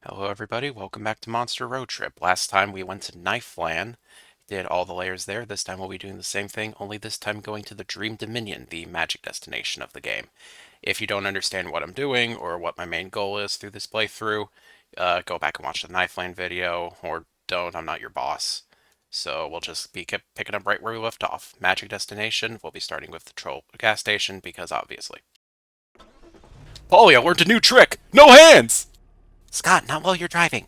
Hello everybody, welcome back to Monster Road Trip. Last time we went to Knife Land, did all the layers there. This time we'll be doing the same thing, only this time going to the Dream Dominion, the magic destination of the game. If you don't understand what I'm doing or what my main goal is through this playthrough, go back and watch the Knife Land video, or don't, I'm not your boss. So we'll just be picking up right where we left off. Magic destination, we'll be starting with the Troll gas station, because obviously. Polly, I learned a new trick! No hands! Scott, not while you're driving.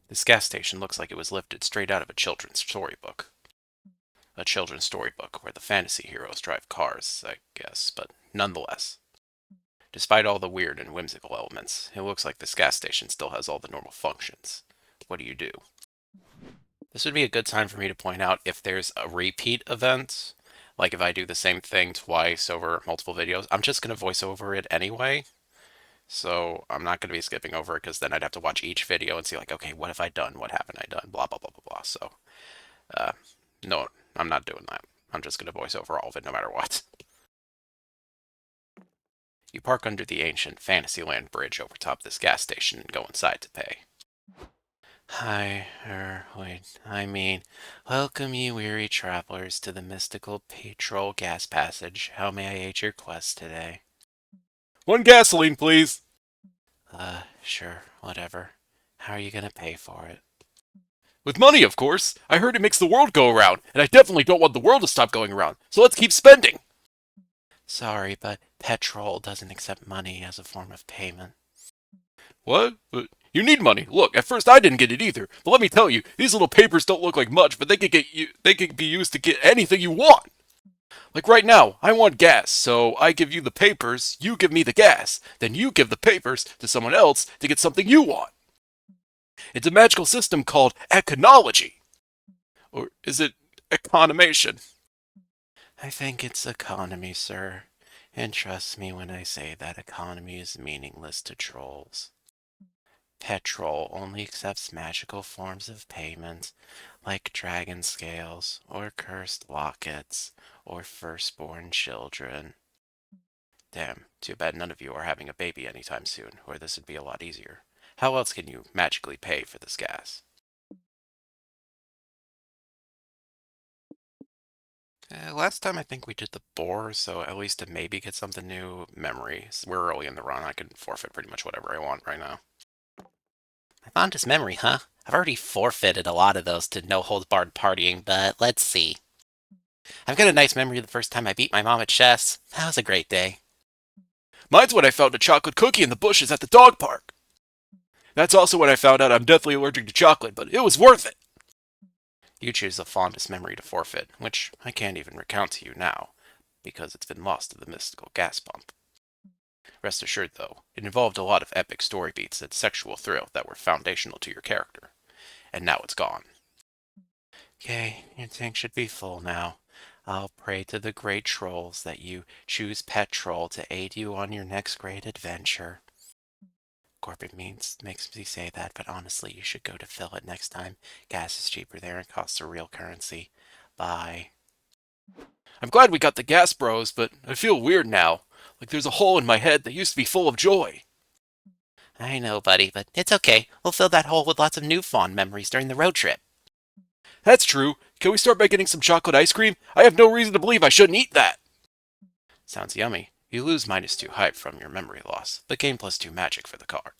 This gas station looks like it was lifted straight out of a children's storybook. A children's storybook where the fantasy heroes drive cars, I guess, but nonetheless. Despite all the weird and whimsical elements, it looks like this gas station still has all the normal functions. What do you do? This would be a good time for me to point out if there's a repeat event, like if I do the same thing twice over multiple videos. I'm just going to voice over it anyway, so I'm not going to be skipping over it because then I'd have to watch each video and see like, okay, what have I done? What haven't I done? Blah, blah, blah, blah, blah. So, uh, no, I'm not doing that. I'm just going to voice over all of it no matter what. You park under the ancient Fantasyland bridge over top this gas station and go inside to pay. Welcome ye weary travelers to the mystical petrol gas passage. How may I aid your quest today? One gasoline, please. Sure, whatever. How are you gonna pay for it? With money, of course. I heard it makes the world go around, and I definitely don't want the world to stop going around, so let's keep spending. Sorry, but petrol doesn't accept money as a form of payment. What? But you need money. Look, at first I didn't get it either, but let me tell you, these little papers don't look like much, but they could be used to get anything you want. Like right now, I want gas, so I give you the papers, you give me the gas, then you give the papers to someone else to get something you want. It's a magical system called econology. Or is it economation? I think it's economy, sir. And trust me when I say that economy is meaningless to trolls. Petrol only accepts magical forms of payment, like dragon scales, or cursed lockets, or firstborn children. Damn, too bad none of you are having a baby anytime soon, or this would be a lot easier. How else can you magically pay for this gas? Last time I think we did the boar, so at least to maybe get something new, memory. We're early in the run, I can forfeit pretty much whatever I want right now. My fondest memory, huh? I've already forfeited a lot of those to no holds barred partying, but let's see. I've got a nice memory of the first time I beat my mom at chess. That was a great day. Mine's when I found a chocolate cookie in the bushes at the dog park. That's also when I found out I'm deathly allergic to chocolate, but it was worth it. You choose the fondest memory to forfeit, which I can't even recount to you now, because it's been lost to the mystical gas pump. Rest assured, though, it involved a lot of epic story beats and sexual thrill that were foundational to your character, and now it's gone. Okay, your tank should be full now. I'll pray to the great trolls that you choose petrol to aid you on your next great adventure. Corporate means makes me say that, but honestly, you should go to fill it next time. Gas is cheaper there and costs a real currency. Bye. I'm glad we got the gas bros, but I feel weird now. Like there's a hole in my head that used to be full of joy. I know, buddy, but it's okay. We'll fill that hole with lots of new fond memories during the road trip. That's true. Can we start by getting some chocolate ice cream? I have no reason to believe I shouldn't eat that. Sounds yummy. You lose -2 hype from your memory loss, but gain +2 magic for the car.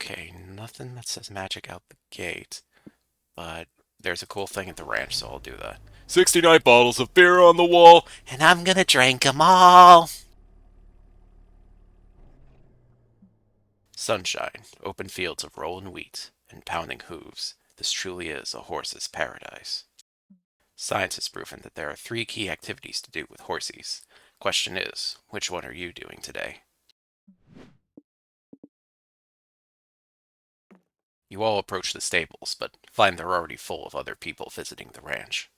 Okay, nothing that says magic out the gate, but there's a cool thing at the ranch, so I'll do that. 69 bottles of beer on the wall, and I'm gonna drink 'em all! Sunshine, open fields of rolling wheat, and pounding hooves. This truly is a horse's paradise. Science has proven that there are 3 key activities to do with horsies. Question is, which one are you doing today? You all approach the stables, but find they're already full of other people visiting the ranch.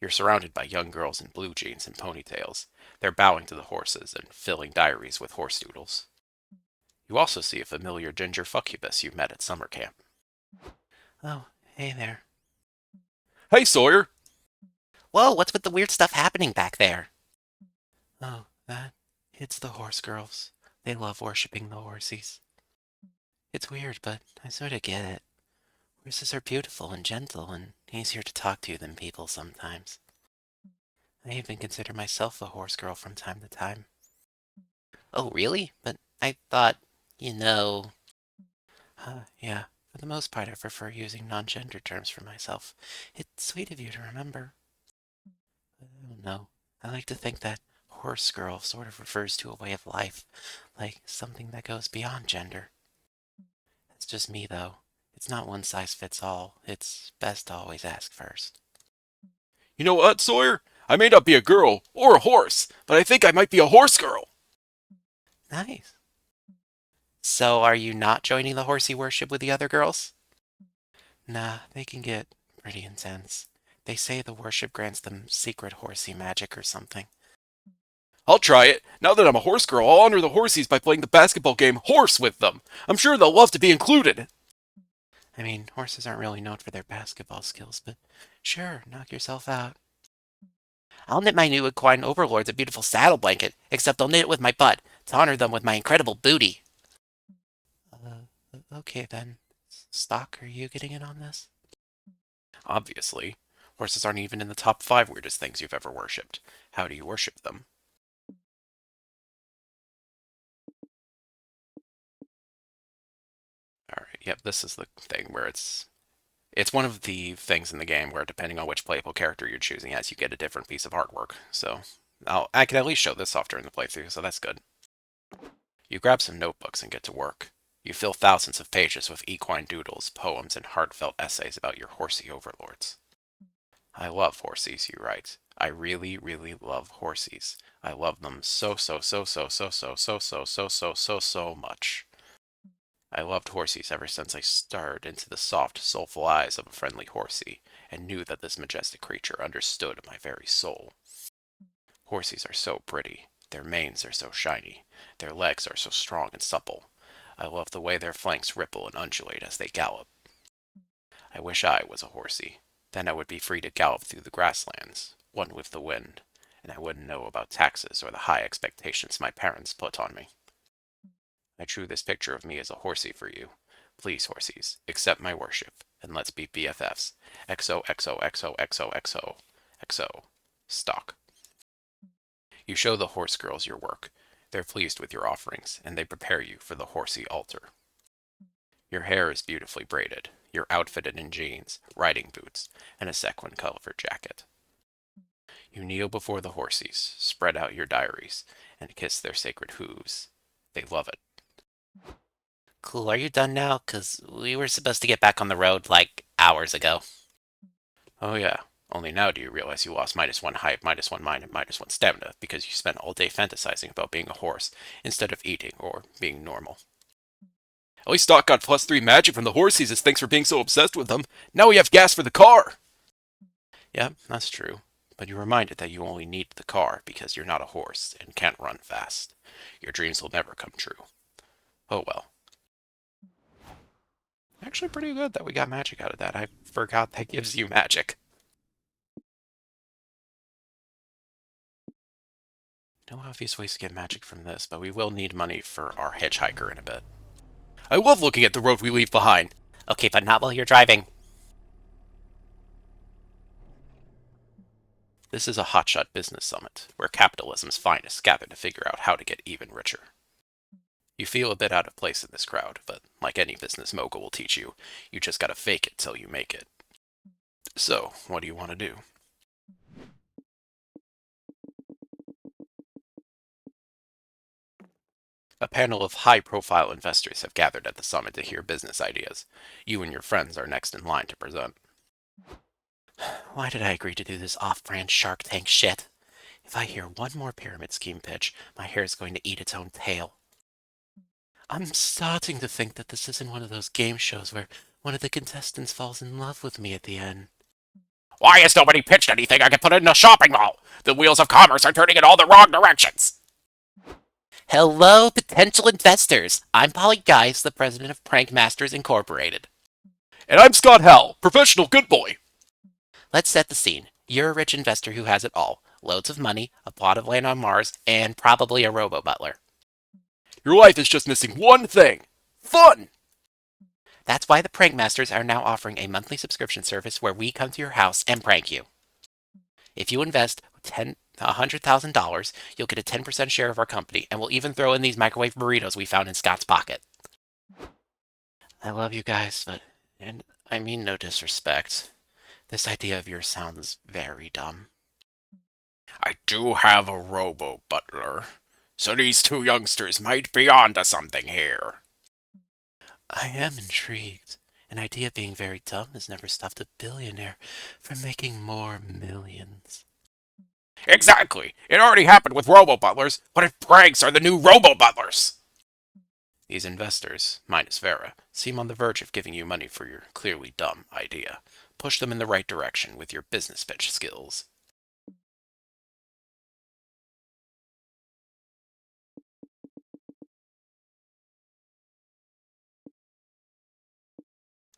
You're surrounded by young girls in blue jeans and ponytails. They're bowing to the horses and filling diaries with horse doodles. You also see a familiar ginger fuccubus you met at summer camp. Oh, hey there. Hey, Sawyer! Whoa, what's with the weird stuff happening back there? Oh, that? It's the horse girls. They love worshipping the horsies. It's weird, but I sort of get it. Horses are beautiful and gentle and easier to talk to than people sometimes. I even consider myself a horse girl from time to time. Oh, really? But I thought, you know. Yeah, for the most part, I prefer using non-gender terms for myself. It's sweet of you to remember. I don't know. I like to think that horse girl sort of refers to a way of life, like something that goes beyond gender. That's just me, though. It's not one size fits all. It's best to always ask first. You know what, Sawyer? I may not be a girl or a horse, but I think I might be a horse girl. Nice. So are you not joining the horsey worship with the other girls? Nah, they can get pretty intense. They say the worship grants them secret horsey magic or something. I'll try it. Now that I'm a horse girl, I'll honor the horsies by playing the basketball game Horse with them. I'm sure they'll love to be included. I mean, horses aren't really known for their basketball skills, but sure, knock yourself out. I'll knit my new equine overlords a beautiful saddle blanket, except I'll knit it with my butt to honor them with my incredible booty. Okay then. Stok, are you getting in on this? Obviously. Horses aren't even in the top 5 weirdest things you've ever worshipped. How do you worship them? Alright, yep, this is the thing where it's one of the things in the game where depending on which playable character you're choosing as, you get a different piece of artwork. So I can at least show this off during the playthrough, so that's good. You grab some notebooks and get to work. You fill thousands of pages with equine doodles, poems, and heartfelt essays about your horsey overlords. I love horsies, you write. I really, really love horsies. I love them so much. I loved horsies ever since I stared into the soft, soulful eyes of a friendly horsey and knew that this majestic creature understood my very soul. Horsies are so pretty. Their manes are so shiny. Their legs are so strong and supple. I love the way their flanks ripple and undulate as they gallop. I wish I was a horsey. Then I would be free to gallop through the grasslands, one with the wind, and I wouldn't know about taxes or the high expectations my parents put on me. I drew this picture of me as a horsey for you. Please, horsies, accept my worship, and let's be BFFs. XOXOXOXOXO. Stok. You show the horse girls your work. They're pleased with your offerings, and they prepare you for the horsey altar. Your hair is beautifully braided. You're outfitted in jeans, riding boots, and a sequin-covered jacket. You kneel before the horsies, spread out your diaries, and kiss their sacred hooves. They love it. Cool, are you done now? 'Cause we were supposed to get back on the road, like, hours ago. Oh yeah, only now do you realize you lost -1 height, -1 mind, and -1 stamina because you spent all day fantasizing about being a horse instead of eating or being normal. At least Stok got +3 magic from the horsies as thanks for being so obsessed with them. Now we have gas for the car! Yep, that's true. But you're reminded that you only need the car because you're not a horse and can't run fast. Your dreams will never come true. Oh well. Actually pretty good that we got magic out of that. I forgot that gives you magic. No obvious ways to get magic from this, but we will need money for our hitchhiker in a bit. I love looking at the road we leave behind. Okay, but not while you're driving. This is a hotshot business summit, where capitalism's finest gather to figure out how to get even richer. You feel a bit out of place in this crowd, but like any business mogul will teach you, you just gotta fake it till you make it. So, what do you want to do? A panel of high-profile investors have gathered at the summit to hear business ideas. You and your friends are next in line to present. Why did I agree to do this off-brand Shark Tank shit? If I hear one more pyramid scheme pitch, my hair is going to eat its own tail. I'm starting to think that this isn't one of those game shows where one of the contestants falls in love with me at the end. Why has nobody pitched anything I can put in a shopping mall? The wheels of commerce are turning in all the wrong directions. Hello, potential investors. I'm Polly Geist, the president of Prank Masters Incorporated. And I'm Scott Howell, professional good boy. Let's set the scene. You're a rich investor who has it all. Loads of money, a plot of land on Mars, and probably a robo-butler. Your life is just missing one thing. Fun! That's why the Prank Masters are now offering a monthly subscription service where we come to your house and prank you. If you invest $100,000, you'll get a 10% share of our company, and we'll even throw in these microwave burritos we found in Scott's pocket. I love you guys, and I mean no disrespect. This idea of yours sounds very dumb. I do have a robo-butler, so these two youngsters might be onto something here. I am intrigued. An idea being very dumb has never stopped a billionaire from making more millions. Exactly! It already happened with robo-butlers. What if pranks are the new robo-butlers? These investors, minus Vera, seem on the verge of giving you money for your clearly dumb idea. Push them in the right direction with your business pitch skills.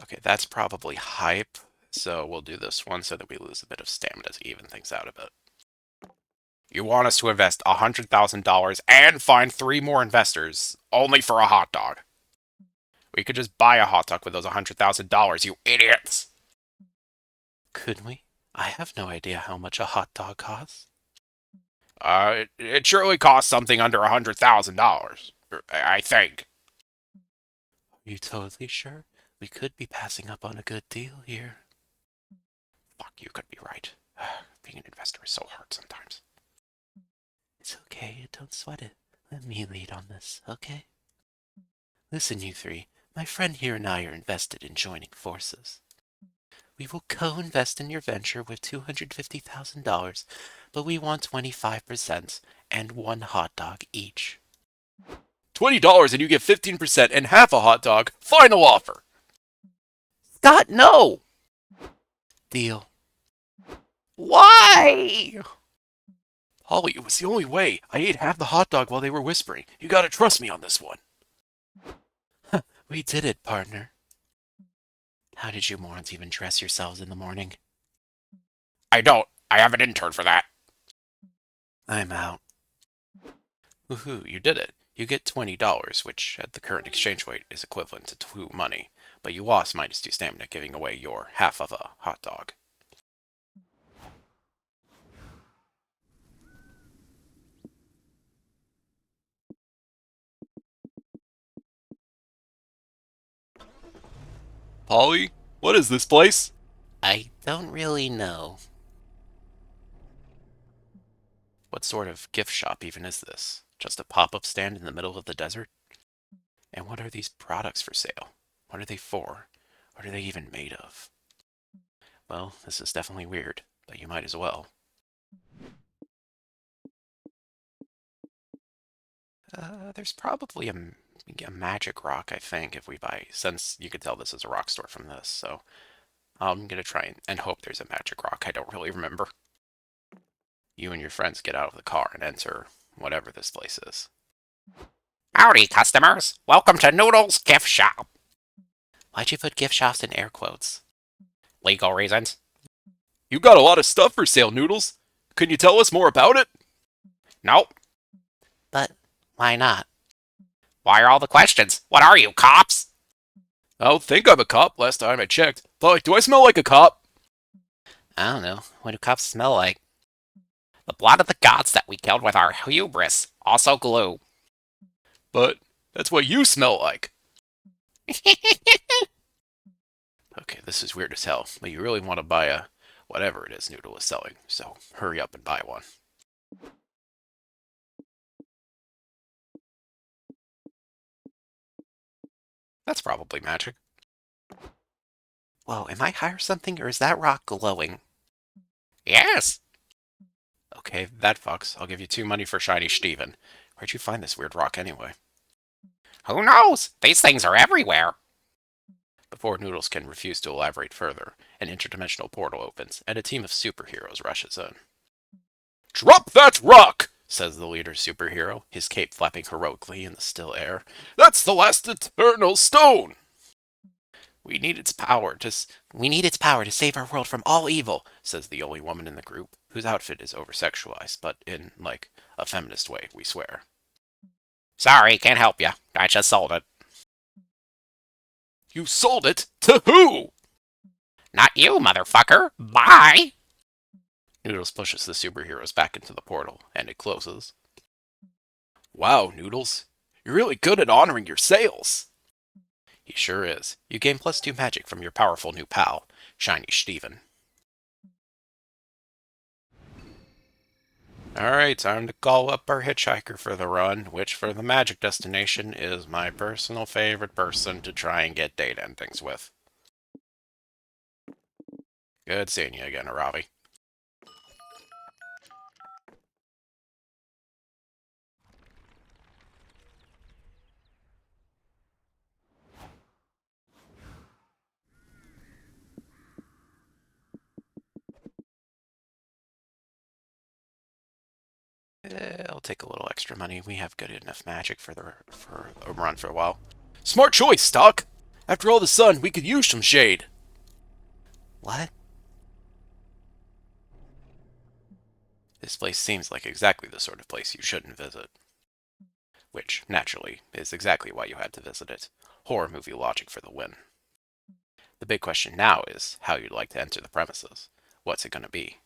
Okay, that's probably hype, so we'll do this one so that we lose a bit of stamina to even things out a bit. You want us to invest $100,000 and find 3 more investors, only for a hot dog. We could just buy a hot dog with those $100,000, you idiots! Could we? I have no idea how much a hot dog costs. It surely costs something under $100,000. I think. Are you totally sure? We could be passing up on a good deal here. Fuck, you could be right. Being an investor is so hard sometimes. It's okay, don't sweat it. Let me lead on this, okay? Listen, you three. My friend here and I are invested in joining forces. We will co-invest in your venture with $250,000, but we want 25% and one hot dog each. $20 and you get 15% and half a hot dog. Final offer! Scott, no! Deal. Why? Holly, it was the only way. I ate half the hot dog while they were whispering. You gotta trust me on this one. We did it, partner. How did you morons even dress yourselves in the morning? I don't. I have an intern for that. I'm out. Woohoo, you did it. You get $20, which at the current exchange rate is equivalent to 2 money, but you lost -2 stamina, giving away your half of a hot dog. Holly, what is this place? I don't really know. What sort of gift shop even is this? Just a pop-up stand in the middle of the desert? And what are these products for sale? What are they for? What are they even made of? Well, this is definitely weird, but you might as well. There's probably a magic rock, I think, if we buy, since you could tell this is a rock store from this, so I'm gonna try and hope there's a magic rock. I don't really remember. You and your friends get out of the car and enter whatever this place is. Howdy, customers. Welcome to Noodle's Gift Shop. Why'd you put gift shops in air quotes? Legal reasons. You got a lot of stuff for sale, Noodles. Can you tell us more about it? Nope. But why not? Why are all the questions? What are you, cops? I don't think I'm a cop last time I checked. But do I smell like a cop? I don't know. What do cops smell like? The blood of the gods that we killed with our hubris. Also glue. But that's what you smell like. Okay, this is weird as hell, but you really want to buy a whatever it is Noodle is selling, so hurry up and buy one. That's probably magic. Whoa, am I high or something, or is that rock glowing? Yes. Okay, that fucks. I'll give you 2 money for Shiny Steven. Where'd you find this weird rock anyway? Who knows? These things are everywhere. Before Noodles can refuse to elaborate further, an interdimensional portal opens, and a team of superheroes rushes in. Drop that rock! Says the leader superhero, his cape flapping heroically in the still air. That's the last eternal stone! We need its power to save our world from all evil, says the only woman in the group, whose outfit is over-sexualized, but in, like, a feminist way, we swear. Sorry, can't help you. I just sold it. You sold it to who? Not you, motherfucker. Bye! Noodles pushes the superheroes back into the portal, and it closes. Wow, Noodles. You're really good at honoring your sales. He sure is. You gain +2 magic from your powerful new pal, Shiny Steven. Alright, time to call up our hitchhiker for the run, which for the magic destination is my personal favorite person to try and get data and things with. Good seeing you again, Aravi. I'll take a little extra money. We have good enough magic for a run for a while. Smart choice, Stok. After all the sun, we could use some shade. What? This place seems like exactly the sort of place you shouldn't visit. Which, naturally, is exactly why you had to visit it. Horror movie logic for the win. The big question now is how you'd like to enter the premises. What's it gonna be?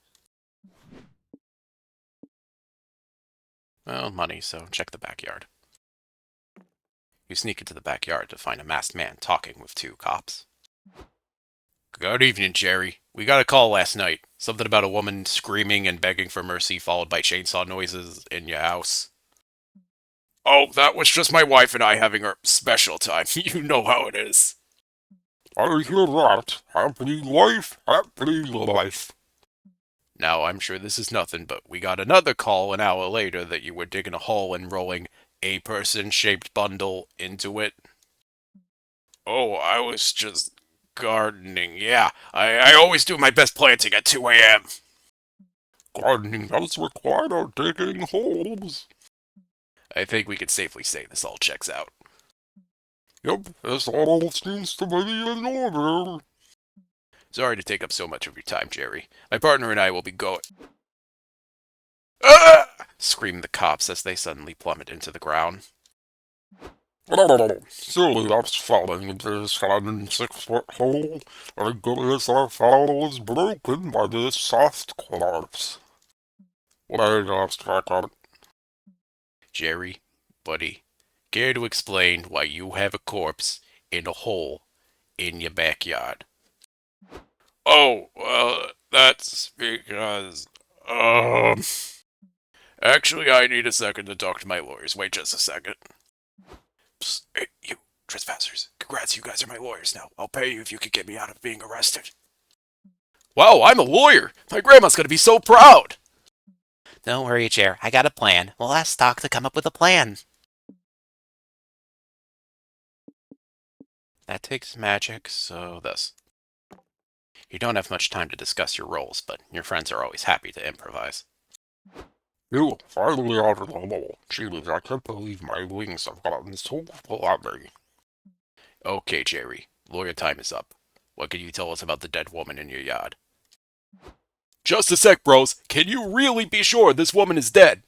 Well, money, so check the backyard. You sneak into the backyard to find a masked man talking with 2 cops. Good evening, Jerry. We got a call last night. Something about a woman screaming and begging for mercy, followed by chainsaw noises in your house. Oh, that was just my wife and I having our special time. You know how it is. I hear that. Happy life, happy life. Now, I'm sure this is nothing, but we got another call an hour later that you were digging a hole and rolling a person-shaped bundle into it. Oh, I was just gardening. Yeah, I always do my best planting at 2 a.m. Gardening does require digging holes. I think we can safely say this all checks out. Yep, this all seems to be in order. Sorry to take up so much of your time, Jerry. My partner and I will be going... Ah! Screamed the cops as they suddenly plummet into the ground. Silly us falling into this 106-foot hole. As good as our fall is broken by this soft corpse. Wait just a second. Jerry, buddy, care to explain why you have a corpse in a hole in your backyard? Oh, well, that's because... Actually, I need a second to talk to my lawyers. Wait just a second. Psst, hey, you, trespassers. Congrats, you guys are my lawyers now. I'll pay you if you could get me out of being arrested. Wow, I'm a lawyer! My grandma's gonna be so proud! Don't worry, Jer. I got a plan. We'll ask Stok to come up with a plan. That takes magic, so thus. You don't have much time to discuss your roles, but your friends are always happy to improvise. You finally out of the hole. Jeez, I can't believe my wings have gotten so flabby. Okay, Jerry. Lawyer time is up. What can you tell us about the dead woman in your yard? Just a sec, bros. Can you really be sure this woman is dead?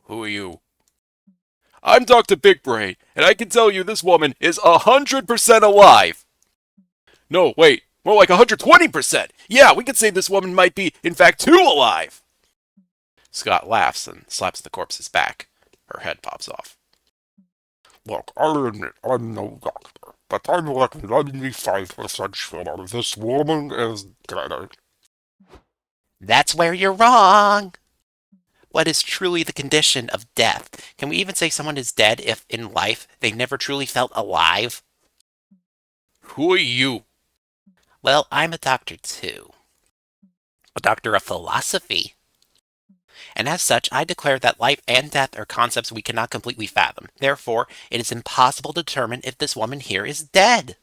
Who are you? I'm Dr. Big Brain, and I can tell you this woman is 100% alive! No, wait, more like 120%! Yeah, we could say this woman might be, in fact, too alive! Scott laughs and slaps the corpse's back. Her head pops off. Look, I'll admit I'm no doctor, but I'm like 95% sure this woman is dead. That's where you're wrong! What is truly the condition of death? Can we even say someone is dead if, in life, they never truly felt alive? Who are you? Well, I'm a doctor too. A doctor of philosophy. And as such, I declare that life and death are concepts we cannot completely fathom. Therefore, it is impossible to determine if this woman here is dead.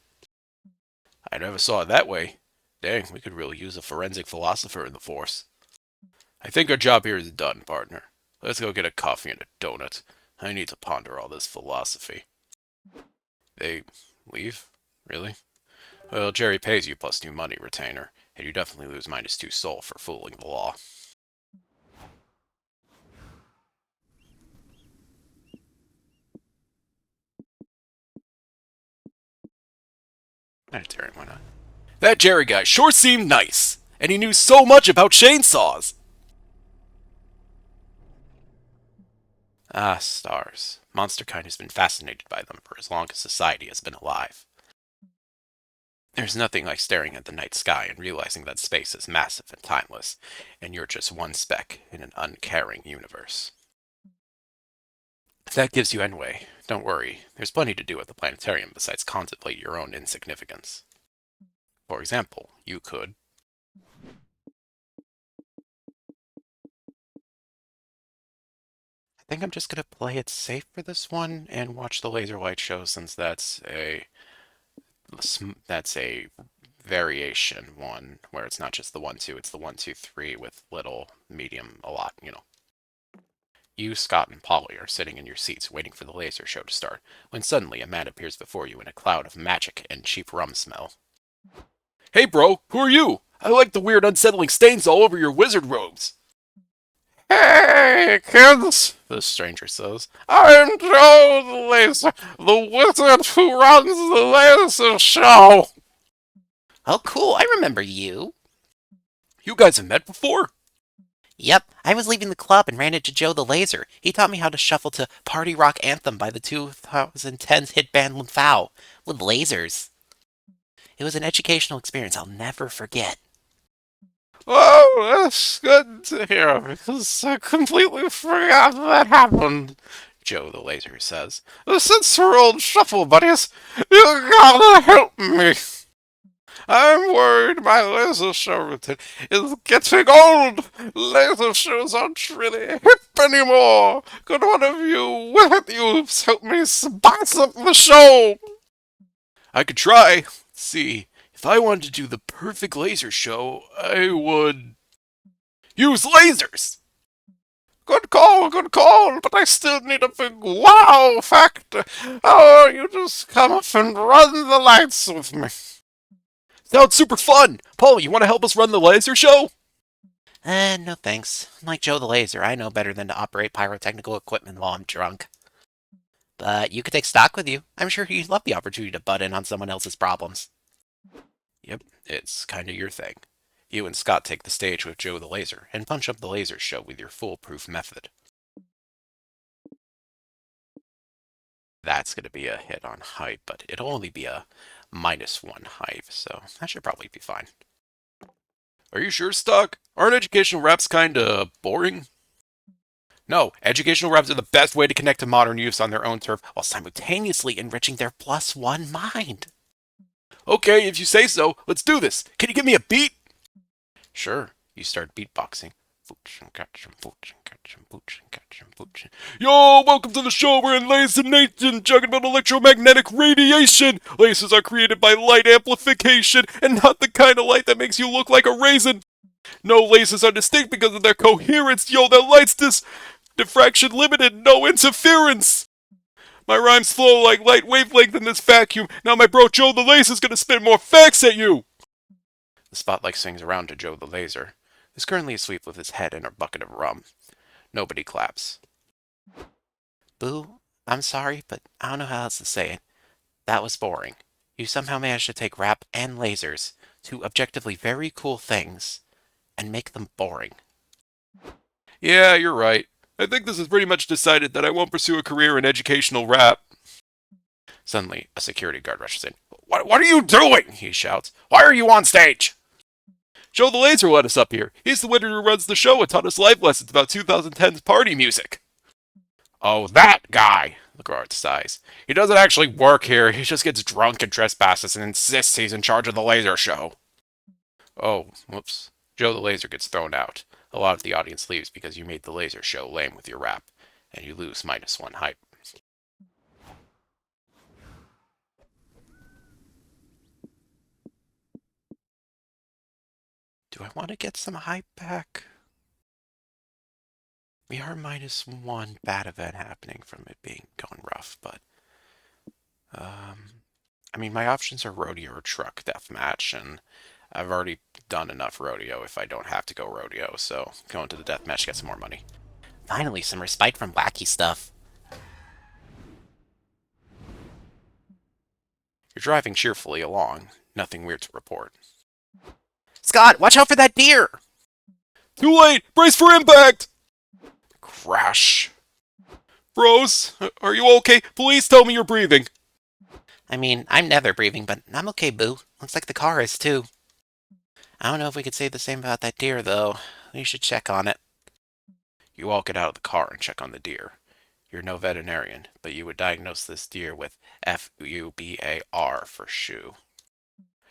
I never saw it that way. Dang, we could really use a forensic philosopher in the force. I think our job here is done, partner. Let's go get a coffee and a donut. I need to ponder all this philosophy. They leave? Really? Well, Jerry pays you +2 money retainer, and you definitely lose -2 soul for fooling the law. Mediterranean, why not? That Jerry guy sure seemed nice, and he knew so much about chainsaws. Ah, stars. Monsterkind has been fascinated by them for as long as society has been alive. There's nothing like staring at the night sky and realizing that space is massive and timeless, and you're just one speck in an uncaring universe. If that gives you enway, don't worry, there's plenty to do at the planetarium besides contemplate your own insignificance. For example, you could... I think I'm just gonna play it safe for this one and watch the laser light show since that's a variation one where it's not just the 1-2, it's the 1-2-3 with little, medium, a lot, you know. You, Scott, and Polly are sitting in your seats waiting for the laser show to start, when suddenly a man appears before you in a cloud of magic and cheap rum smell. Hey bro, who are you? I like the weird unsettling stains all over your wizard robes. Hey, kids, the stranger says. I'm Joe the Laser, the wizard who runs the laser show. Oh, cool, I remember you. You guys have met before? Yep, I was leaving the club and ran into Joe the Laser. He taught me how to shuffle to Party Rock Anthem by the 2010's hit band Lamphao, with lasers. It was an educational experience I'll never forget. Oh, that's good to hear, because I completely forgot that happened, Joe the Laser says. Since we're old shuffle buddies, you gotta help me. I'm worried my laser show routine is getting old. Laser shows aren't really hip anymore. Could one of you with youths help me spice up the show? I could try. Let's see, if I wanted to do the perfect laser show, I would use lasers. Good call, but I still need a big wow factor. Oh, you just come up and run the lights with me. Sounds super fun. Paul, you want to help us run the laser show? No thanks. Like Joe the Laser, I know better than to operate pyrotechnical equipment while I'm drunk. But you could take Stok with you. I'm sure he'd love the opportunity to butt in on someone else's problems. Yep, it's kinda your thing. You and Scott take the stage with Joe the Laser, and punch up the laser show with your foolproof method. That's gonna be a hit on hype, but it'll only be a -1 hype, so that should probably be fine. Are you sure, Stok? Aren't educational raps kinda boring? No, educational raps are the best way to connect to modern youths on their own turf while simultaneously enriching their +1 mind. Okay, if you say so, let's do this. Can you give me a beat? Sure, you start beatboxing. Yo, welcome to the show. We're in Laser Nation, talking about electromagnetic radiation. Lasers are created by light amplification, and not the kind of light that makes you look like a raisin. No, lasers are distinct because of their coherence. Yo, their light's diffraction limited, no interference. My rhymes flow like light wavelength in this vacuum. Now my bro Joe the Laser's gonna spit more facts at you. The spotlight swings around to Joe the Laser, who's currently asleep with his head in a bucket of rum. Nobody claps. Boo, I'm sorry, but I don't know how else to say it. That was boring. You somehow managed to take rap and lasers, two objectively very cool things, and make them boring. Yeah, you're right. I think this is pretty much decided that I won't pursue a career in educational rap. Suddenly, a security guard rushes in. What are you doing? He shouts. Why are you on stage? Joe the Laser let us up here. He's the wizard who runs the show and taught us life lessons about 2010's party music. Oh, that guy, the guard sighs. He doesn't actually work here. He just gets drunk and trespasses and insists he's in charge of the laser show. Oh, whoops. Joe the Laser gets thrown out. A lot of the audience leaves because you made the laser show lame with your rap, and you lose -1 hype. Do I want to get some hype back? We are -1 bad event happening from it being going rough, but I mean, my options are rodeo or truck deathmatch, and I've already done enough rodeo if I don't have to go rodeo, so going to the deathmatch to get some more money. Finally, some respite from wacky stuff. You're driving cheerfully along. Nothing weird to report. Scott, watch out for that deer! Too late! Brace for impact! Crash. Bros, are you okay? Please tell me you're breathing. I mean, I'm never breathing, but I'm okay, boo. Looks like the car is too. I don't know if we could say the same about that deer, though. We should check on it. You all get out of the car and check on the deer. You're no veterinarian, but you would diagnose this deer with Fubar for shoe.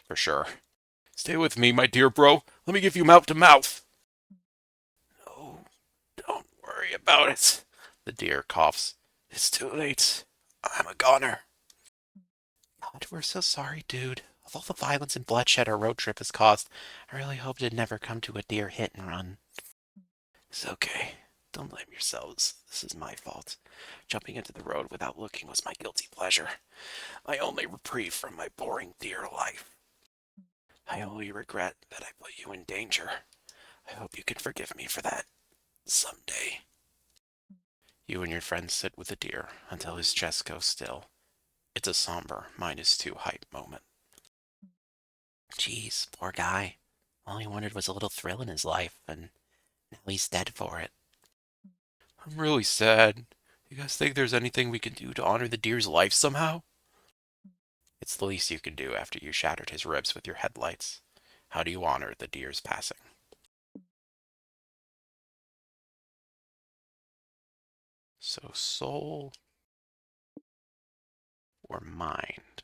For sure. Stay with me, my dear bro. Let me give you mouth to mouth. No, don't worry about it. The deer coughs. It's too late. I'm a goner. God, we're so sorry, dude. Of all the violence and bloodshed our road trip has caused, I really hoped it'd never come to a deer hit and run. It's okay. Don't blame yourselves. This is my fault. Jumping into the road without looking was my guilty pleasure. My only reprieve from my boring deer life. I only regret that I put you in danger. I hope you can forgive me for that. Someday. You and your friends sit with the deer until his chest goes still. It's a somber -2 hype moment. Jeez, poor guy. All he wanted was a little thrill in his life, and now he's dead for it. I'm really sad. You guys think there's anything we can do to honor the deer's life somehow? It's the least you can do after you shattered his ribs with your headlights. How do you honor the deer's passing? So, soul or mind?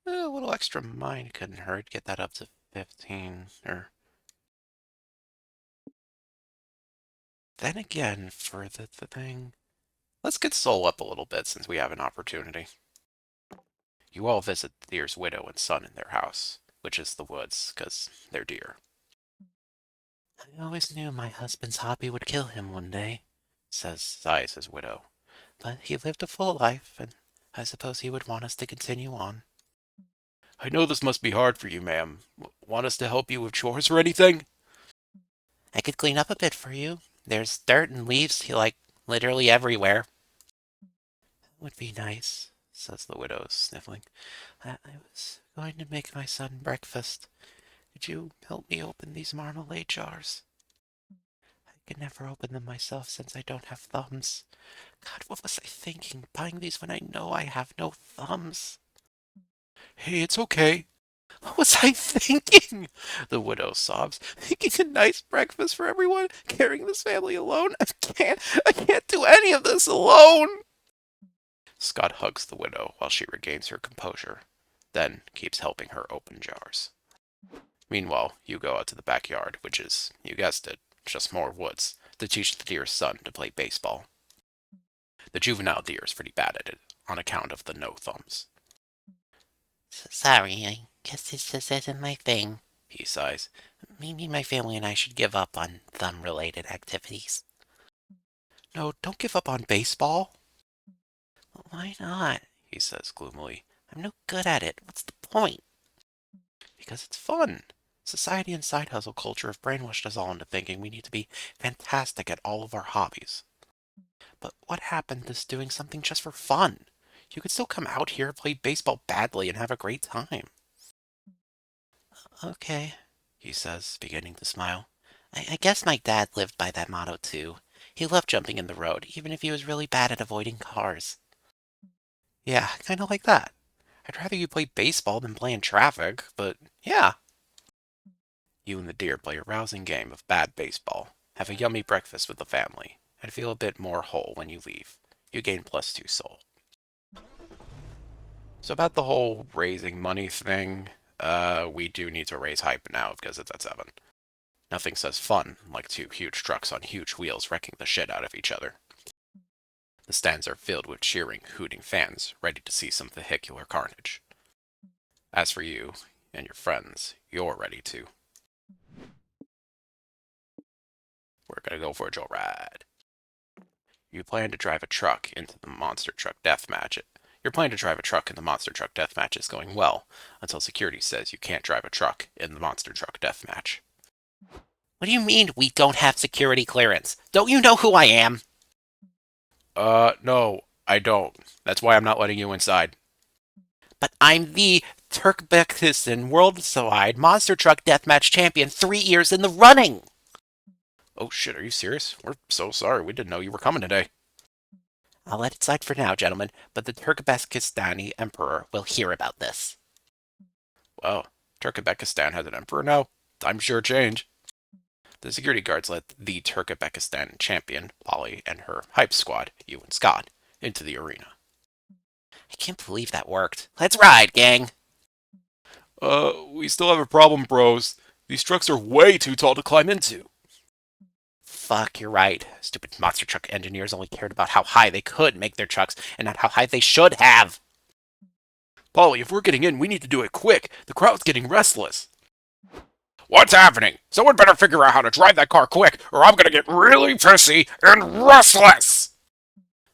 A little extra mind couldn't hurt. Get that up to 15, or... Then again, for the thing... Let's get soul up a little bit since we have an opportunity. You all visit the deer's widow and son in their house, which is the woods, because they're deer. I always knew my husband's hobby would kill him one day, sighs his widow. But he lived a full life, and I suppose he would want us to continue on. I know this must be hard for you, ma'am. Want us to help you with chores or anything? I could clean up a bit for you. There's dirt and leaves, like, literally everywhere. That would be nice, says the widow, sniffling. I was going to make my son breakfast. Could you help me open these marmalade jars? I can never open them myself since I don't have thumbs. God, what was I thinking, buying these when I know I have no thumbs? Hey, it's okay. What was I thinking? The widow sobs. Making a nice breakfast for everyone, carrying this family alone. I can't do any of this alone. Scott hugs the widow while she regains her composure, then keeps helping her open jars. Meanwhile, you go out to the backyard, which is, you guessed it, just more woods, to teach the deer's son to play baseball. The juvenile deer is pretty bad at it, on account of the no thumbs. Sorry, I guess this just isn't my thing, he sighs. Maybe my family and I should give up on thumb-related activities. No, don't give up on baseball. Why not? He says gloomily. I'm no good at it. What's the point? Because it's fun. Society and side hustle culture have brainwashed us all into thinking we need to be fantastic at all of our hobbies. But what happened to doing something just for fun? You could still come out here, play baseball badly, and have a great time. Okay, he says, beginning to smile. I guess my dad lived by that motto too. He loved jumping in the road, even if he was really bad at avoiding cars. Yeah, kind of like that. I'd rather you play baseball than play in traffic, but yeah. You and the deer play a rousing game of bad baseball, have a yummy breakfast with the family, and feel a bit more whole when you leave. You gain +2 soul. So about the whole raising money thing, we do need to raise hype now because it's at 7. Nothing says fun like two huge trucks on huge wheels wrecking the shit out of each other. The stands are filled with cheering, hooting fans, ready to see some vehicular carnage. As for you and your friends, you're ready to. We're gonna go for a joyride. You plan to drive a truck into the monster truck deathmatch. Your plan to drive a truck in the monster truck deathmatch is going well, until security says you can't drive a truck in the monster truck deathmatch. What do you mean we don't have security clearance? Don't you know who I am? No, I don't. That's why I'm not letting you inside. But I'm the Turkmenistan worldwide monster truck deathmatch champion 3 years in the running! Oh shit, are you serious? We're so sorry. We didn't know you were coming today. I'll let it slide for now, gentlemen, but the Turkmenistani emperor will hear about this. Well, Turkmenistan has an emperor now. Time sure change. The security guards let the Turkmenistan champion, Polly, and her hype squad, you and Scott, into the arena. I can't believe that worked. Let's ride, gang! We still have a problem, bros. These trucks are way too tall to climb into. Fuck, you're right. Stupid monster truck engineers only cared about how high they could make their trucks and not how high they should have. Polly, if we're getting in, we need to do it quick. The crowd's getting restless. What's happening? Someone better figure out how to drive that car quick, or I'm gonna get really pissy and restless!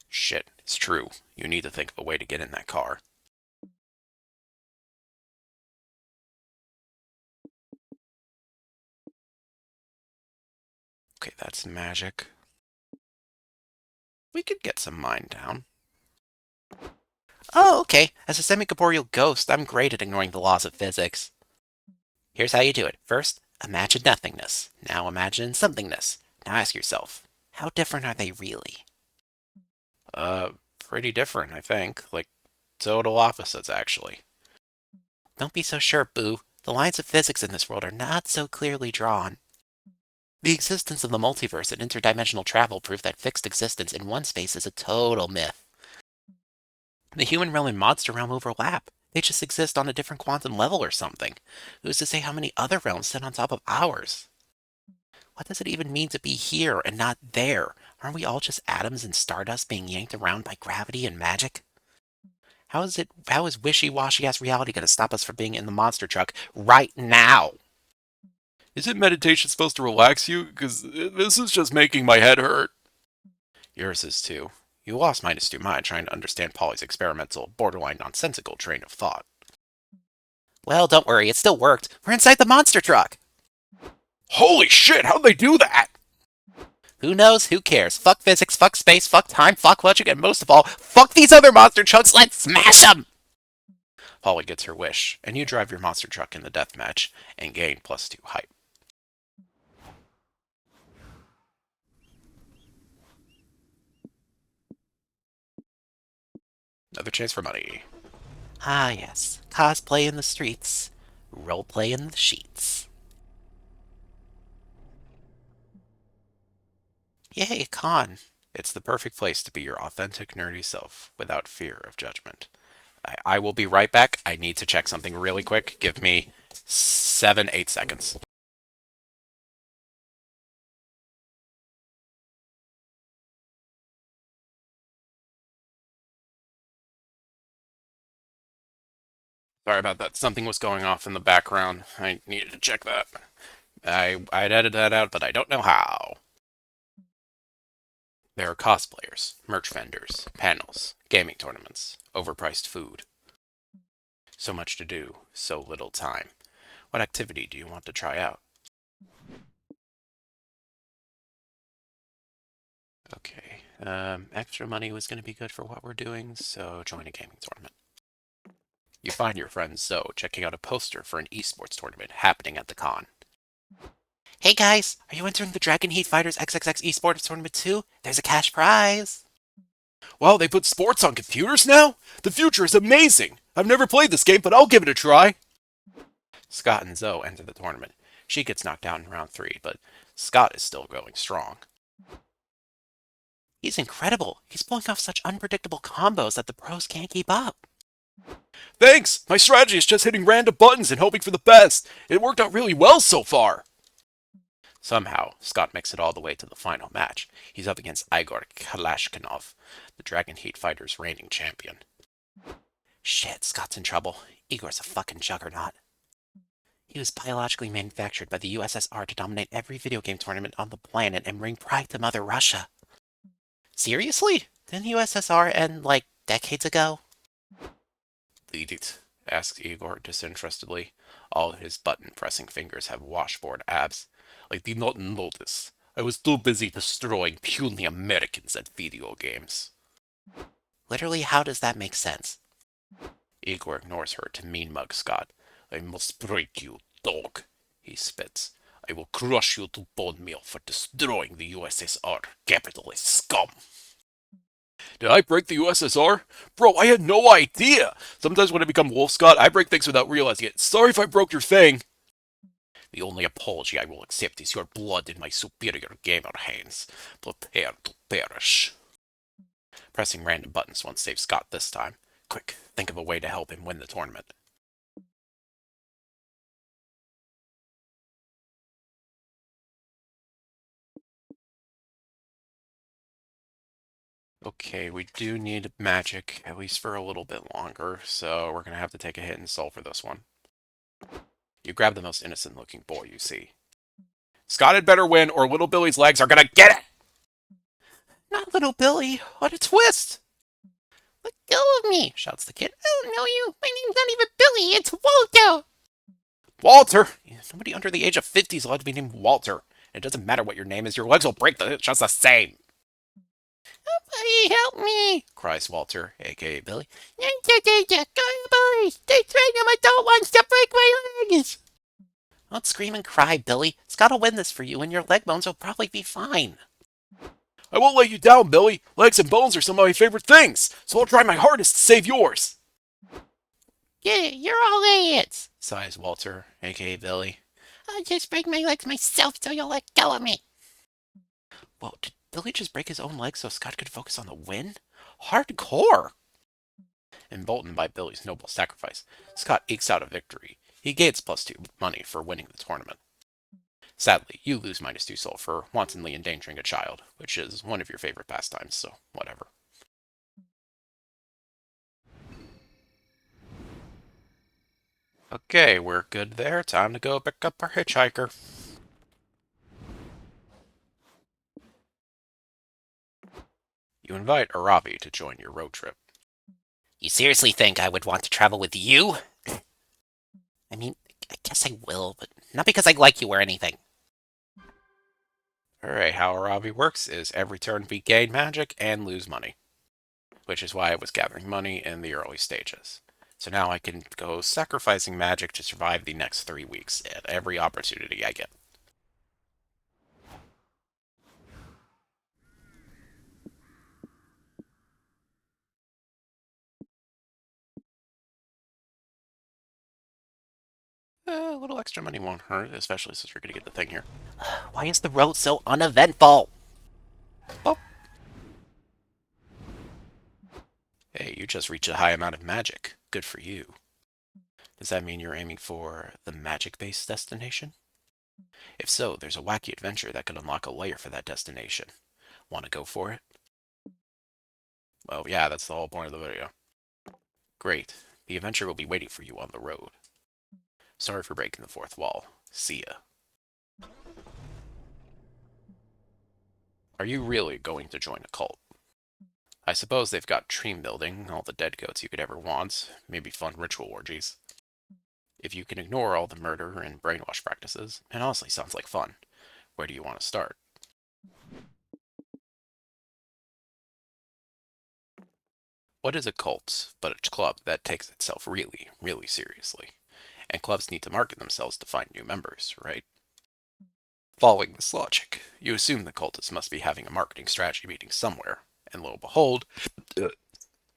Shit, it's true. You need to think of a way to get in that car. Okay, that's magic. We could get some mine down. Oh, okay. As a semi-corporeal ghost, I'm great at ignoring the laws of physics. Here's how you do it. First, imagine nothingness. Now imagine somethingness. Now ask yourself, how different are they really? Pretty different, I think. Like, total opposites, actually. Don't be so sure, Boo. The lines of physics in this world are not so clearly drawn. The existence of the multiverse and interdimensional travel prove that fixed existence in one space is a total myth. The human realm and monster realm overlap. They just exist on a different quantum level or something. Who's to say how many other realms sit on top of ours? What does it even mean to be here and not there? Aren't we all just atoms and stardust being yanked around by gravity and magic? How is wishy-washy ass reality gonna stop us from being in the monster truck right now? Isn't meditation supposed to relax you? Because this is just making my head hurt. Yours is too. You lost -2 mind trying to understand Polly's experimental, borderline nonsensical train of thought. Well, don't worry, it still worked. We're inside the monster truck! Holy shit, how'd they do that? Who knows? Who cares? Fuck physics, fuck space, fuck time, fuck logic, and most of all, fuck these other monster trucks! Let's smash them! Polly gets her wish, and you drive your monster truck in the deathmatch and gain +2 hype. Another chance for money. Ah, yes. Cosplay in the streets. Roleplay in the sheets. Yay, a con. It's the perfect place to be your authentic nerdy self without fear of judgment. I will be right back. I need to check something really quick. Give me 7-8 seconds. Sorry about that. Something was going off in the background. I needed to check that. I'd edited that out, but I don't know how. There are cosplayers, merch vendors, panels, gaming tournaments, overpriced food. So much to do, so little time. What activity do you want to try out? Okay, extra money was going to be good for what we're doing, so join a gaming tournament. You find your friend Zoe checking out a poster for an esports tournament happening at the con. Hey guys, are you entering the Dragon Heat Fighters XXX Esports Tournament too? There's a cash prize! Wow, they put sports on computers now? The future is amazing! I've never played this game, but I'll give it a try! Scott and Zoe enter the tournament. She gets knocked out in round 3, but Scott is still going strong. He's incredible. He's pulling off such unpredictable combos that the pros can't keep up. Thanks! My strategy is just hitting random buttons and hoping for the best. It worked out really well so far. Somehow, Scott makes it all the way to the final match. He's up against Igor Kalashnikov, the Dragon Heat Fighters' reigning champion. Shit, Scott's in trouble. Igor's a fucking juggernaut. He was biologically manufactured by the USSR to dominate every video game tournament on the planet and bring pride to Mother Russia. Seriously? Didn't the USSR end, like, decades ago? lead it? Asks Igor disinterestedly. All his button-pressing fingers have washboard abs. I did not notice. I was too busy destroying puny Americans at video games. Literally, how does that make sense? Igor ignores her to mean-mug Scott. I must break you, dog, he spits. I will crush you to bone meal for destroying the USSR, capitalist scum. Did I break the USSR? Bro, I had no idea. Sometimes when I become Wolf Scott, I break things without realizing it. Sorry if I broke your thing. The only apology I will accept is your blood in my superior gamer hands. Prepare to perish. Pressing random buttons won't save Scott this time. Quick, think of a way to help him win the tournament. Okay, we do need magic, at least for a little bit longer, so we're going to have to take a hit and solve for this one. You grab the most innocent-looking boy you see. Scott had better win, or Little Billy's legs are gonna get it! Not Little Billy! What a twist! Let go of me! Shouts the kid. I don't know you! My name's not even Billy! It's Walter! Walter! Nobody under the age of 50 is allowed to be named Walter. It doesn't matter what your name is, your legs will break just the same. Somebody help me! Cries Walter, aka Billy. Anastasia, go to Billy! Stay random adult wants to break my legs! Don't scream and cry, Billy. Scott will win this for you, and your leg bones will probably be fine. I won't let you down, Billy. Legs and bones are some of my favorite things, so I'll try my hardest to save yours. Yeah, you're all idiots, sighs Walter, aka Billy. I'll just break my legs myself so you'll let go of me. Whoa, did Billy just break his own legs so Scott could focus on the win? Hardcore! Emboldened by Billy's noble sacrifice, Scott ekes out a victory. He gains +2 money for winning the tournament. Sadly, you lose -2 soul for wantonly endangering a child, which is one of your favorite pastimes, so whatever. Okay, we're good there. Time to go pick up our hitchhiker. You invite Aravi to join your road trip. You seriously think I would want to travel with you? I mean, I guess I will, but not because I like you or anything. Alright, how Aravi works is every turn we gain magic and lose money. Which is why I was gathering money in the early stages. So now I can go sacrificing magic to survive the next 3 weeks at every opportunity I get. A little extra money won't hurt, especially since we're going to get the thing here. Why is the road so uneventful? Oh. Hey, you just reached a high amount of magic. Good for you. Does that mean you're aiming for the magic-based destination? If so, there's a wacky adventure that could unlock a layer for that destination. Want to go for it? Well, yeah, that's the whole point of the video. Great. The adventure will be waiting for you on the road. Sorry for breaking the fourth wall. See ya. Are you really going to join a cult? I suppose they've got dream building, all the dead goats you could ever want, maybe fun ritual orgies. If you can ignore all the murder and brainwash practices, it honestly sounds like fun. Where do you want to start? What is a cult but a club that takes itself really, really seriously? And clubs need to market themselves to find new members, right? Following this logic, you assume the cultists must be having a marketing strategy meeting somewhere, and lo and behold,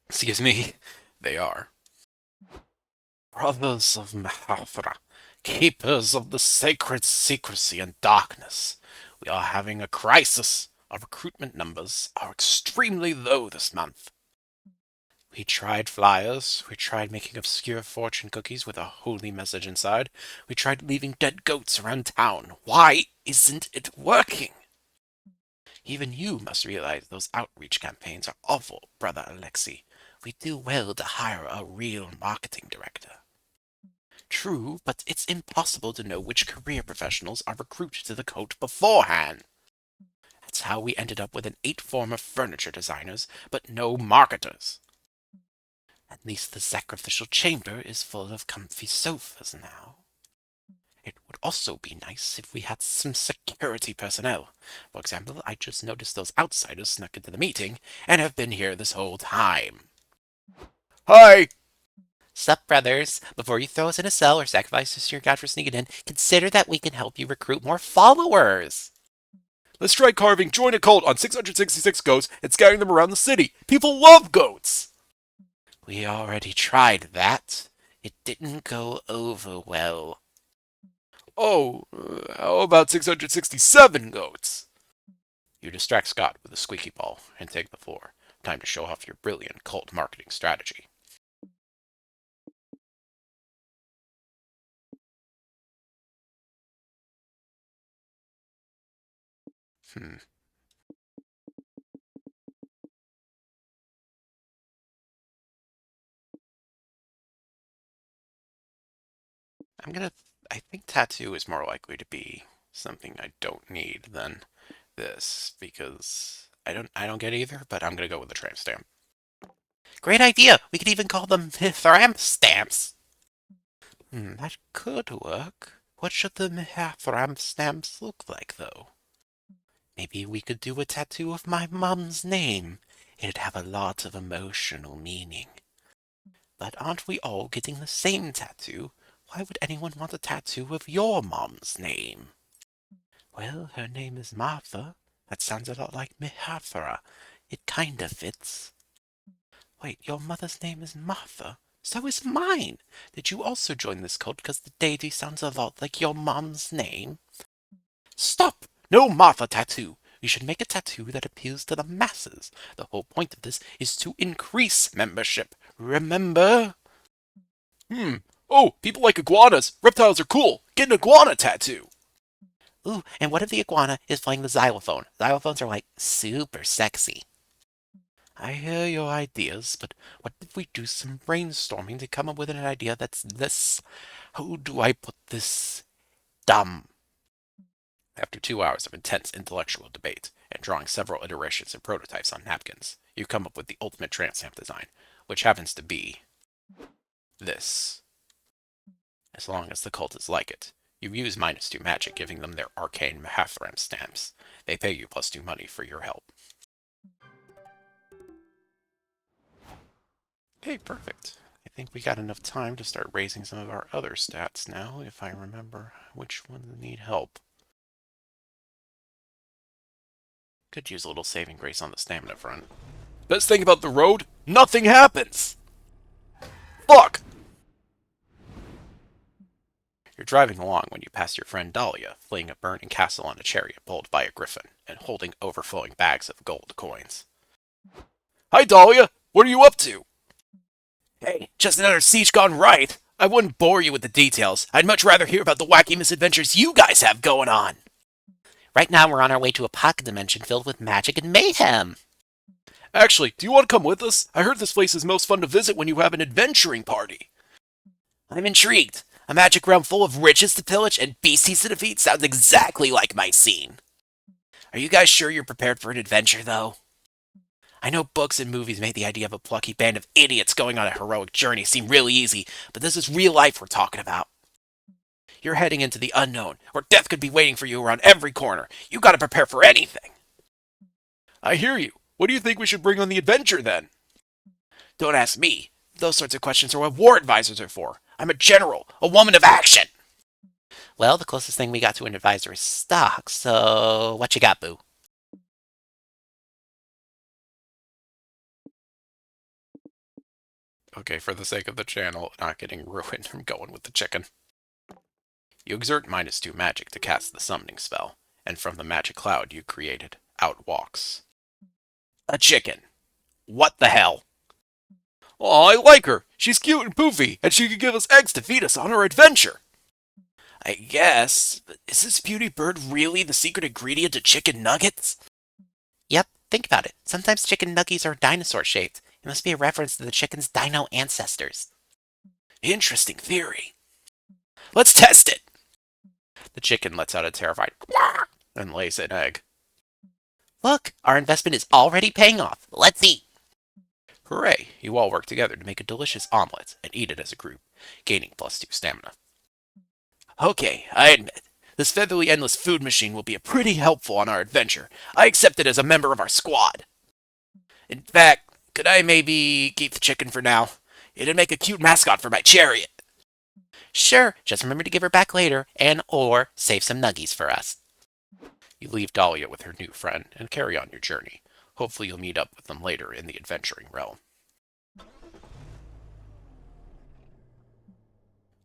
excuse me, they are. Brothers of Mahathra, keepers of the sacred secrecy and darkness, we are having a crisis. Our recruitment numbers are extremely low this month. We tried flyers, we tried making obscure fortune cookies with a holy message inside, we tried leaving dead goats around town. Why isn't it working? Even you must realize those outreach campaigns are awful, Brother Alexei. We do well to hire a real marketing director. True, but it's impossible to know which career professionals are recruited to the cult beforehand. That's how we ended up with an 8 former furniture designers, but no marketers. At least the sacrificial chamber is full of comfy sofas now. It would also be nice if we had some security personnel. For example, I just noticed those outsiders snuck into the meeting and have been here this whole time. Hi! Sup, brothers? Before you throw us in a cell or sacrifice us to your god for sneaking in, consider that we can help you recruit more followers. Let's try carving join a cult on 666 goats and scattering them around the city. People love goats! We already tried that. It didn't go over well. Oh, how about 667 goats? You distract Scott with a squeaky ball and take the floor. Time to show off your brilliant cult marketing strategy. Hmm. I think tattoo is more likely to be something I don't need than this, because I don't get either, but I'm gonna go with the tramp stamp. Great idea! We could even call them tramp stamps! That could work. What should the tramp stamps look like, though? Maybe we could do a tattoo of my mom's name. It'd have a lot of emotional meaning. But aren't we all getting the same tattoo? Why would anyone want a tattoo of your mom's name? Well, her name is Martha. That sounds a lot like Mihathra. It kinda fits. Wait, your mother's name is Martha? So is mine! Did you also join this cult because the deity sounds a lot like your mom's name? Stop! No Martha tattoo! We should make a tattoo that appeals to the masses. The whole point of this is to increase membership. Remember? Oh, people like iguanas. Reptiles are cool. Get an iguana tattoo. Ooh, and what if the iguana is playing the xylophone? Xylophones are like super sexy. I hear your ideas, but what if we do some brainstorming to come up with an idea that's this, how do I put this, dumb? After 2 hours of intense intellectual debate and drawing several iterations and prototypes on napkins, you come up with the ultimate tramp stamp design, which happens to be this. As long as the cultists like it. You use -2 magic, giving them their arcane Mahathram stamps. They pay you +2 money for your help. Okay, perfect. I think we got enough time to start raising some of our other stats now, if I remember which ones need help. Could use a little saving grace on the stamina front. Best thing about the road? Nothing happens! Fuck! You're driving along when you pass your friend Dahlia, fleeing a burning castle on a chariot pulled by a griffin, and holding overflowing bags of gold coins. Hi, Dahlia! What are you up to? Hey, just another siege gone right! I wouldn't bore you with the details. I'd much rather hear about the wacky misadventures you guys have going on! Right now we're on our way to a pocket dimension filled with magic and mayhem! Actually, do you want to come with us? I heard this place is most fun to visit when you have an adventuring party. I'm intrigued. A magic realm full of riches to pillage and beasties to defeat sounds exactly like my scene. Are you guys sure you're prepared for an adventure, though? I know books and movies make the idea of a plucky band of idiots going on a heroic journey seem really easy, but this is real life we're talking about. You're heading into the unknown, where death could be waiting for you around every corner. You gotta prepare for anything. I hear you. What do you think we should bring on the adventure, then? Don't ask me. Those sorts of questions are what war advisors are for. I'm a general, a woman of action. Well, the closest thing we got to an advisor is Stok, so what you got, boo? Okay, for the sake of the channel, not getting ruined, I'm going with the chicken. You exert -2 magic to cast the summoning spell, and from the magic cloud you created, out walks A chicken. What the hell? Oh, I like her. She's cute and poofy, and she could give us eggs to feed us on our adventure. I guess, but is this beauty bird really the secret ingredient to chicken nuggets? Yep, think about it. Sometimes chicken nuggies are dinosaur-shaped. It must be a reference to the chicken's dino ancestors. Interesting theory. Let's test it! The chicken lets out a terrified quack and lays an egg. Look, our investment is already paying off. Let's eat. Hooray! You all work together to make a delicious omelet and eat it as a group, gaining +2 stamina. Okay, I admit, this featherly endless food machine will be pretty helpful on our adventure. I accept it as a member of our squad. In fact, could I maybe keep the chicken for now? It'd make a cute mascot for my chariot. Sure, just remember to give her back later, and or save some nuggies for us. You leave Dahlia with her new friend and carry on your journey. Hopefully you'll meet up with them later in the adventuring realm.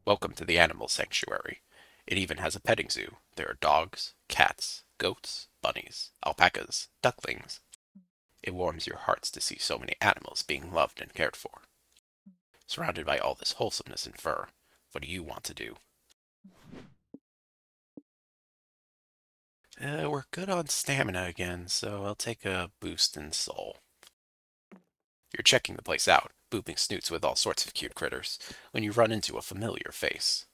Welcome to the animal sanctuary. It even has a petting zoo. There are dogs, cats, goats, bunnies, alpacas, ducklings. It warms your hearts to see so many animals being loved and cared for. Surrounded by all this wholesomeness and fur, what do you want to do? We're good on stamina again, so I'll take a boost in soul. You're checking the place out, booping snoots with all sorts of cute critters, when you run into a familiar face.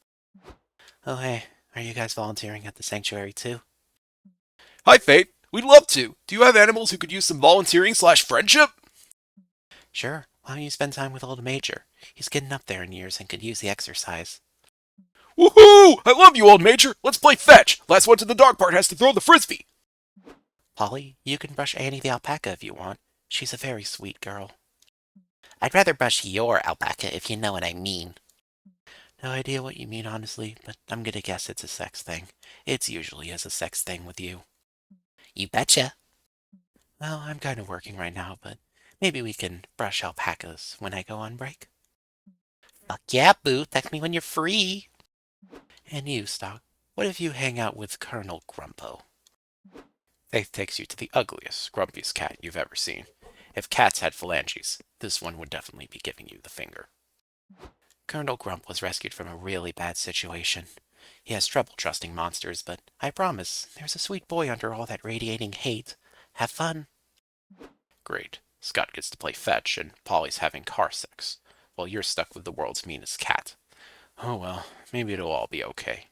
Oh hey, are you guys volunteering at the sanctuary too? Hi, Fate. We'd love to. Do you have animals who could use some volunteering/friendship? Sure, why don't you spend time with old Major? He's getting up there in years and could use the exercise. Woohoo! I love you, old Major. Let's play fetch. Last one to the dog part has to throw the frisbee. Polly, you can brush Annie the alpaca if you want. She's a very sweet girl. I'd rather brush your alpaca if you know what I mean. No idea what you mean, honestly, but I'm gonna guess it's a sex thing. It's usually is a sex thing with you. You betcha. Well, I'm kind of working right now, but maybe we can brush alpacas when I go on break. Fuck yeah, boo. Text me when you're free. And you, Stok, what if you hang out with Colonel Grumpo? Faith takes you to the ugliest, grumpiest cat you've ever seen. If cats had phalanges, this one would definitely be giving you the finger. Colonel Grump was rescued from a really bad situation. He has trouble trusting monsters, but I promise, there's a sweet boy under all that radiating hate. Have fun. Great. Scott gets to play fetch, and Polly's having car sex, while you're stuck with the world's meanest cat. Oh well, maybe it'll all be okay.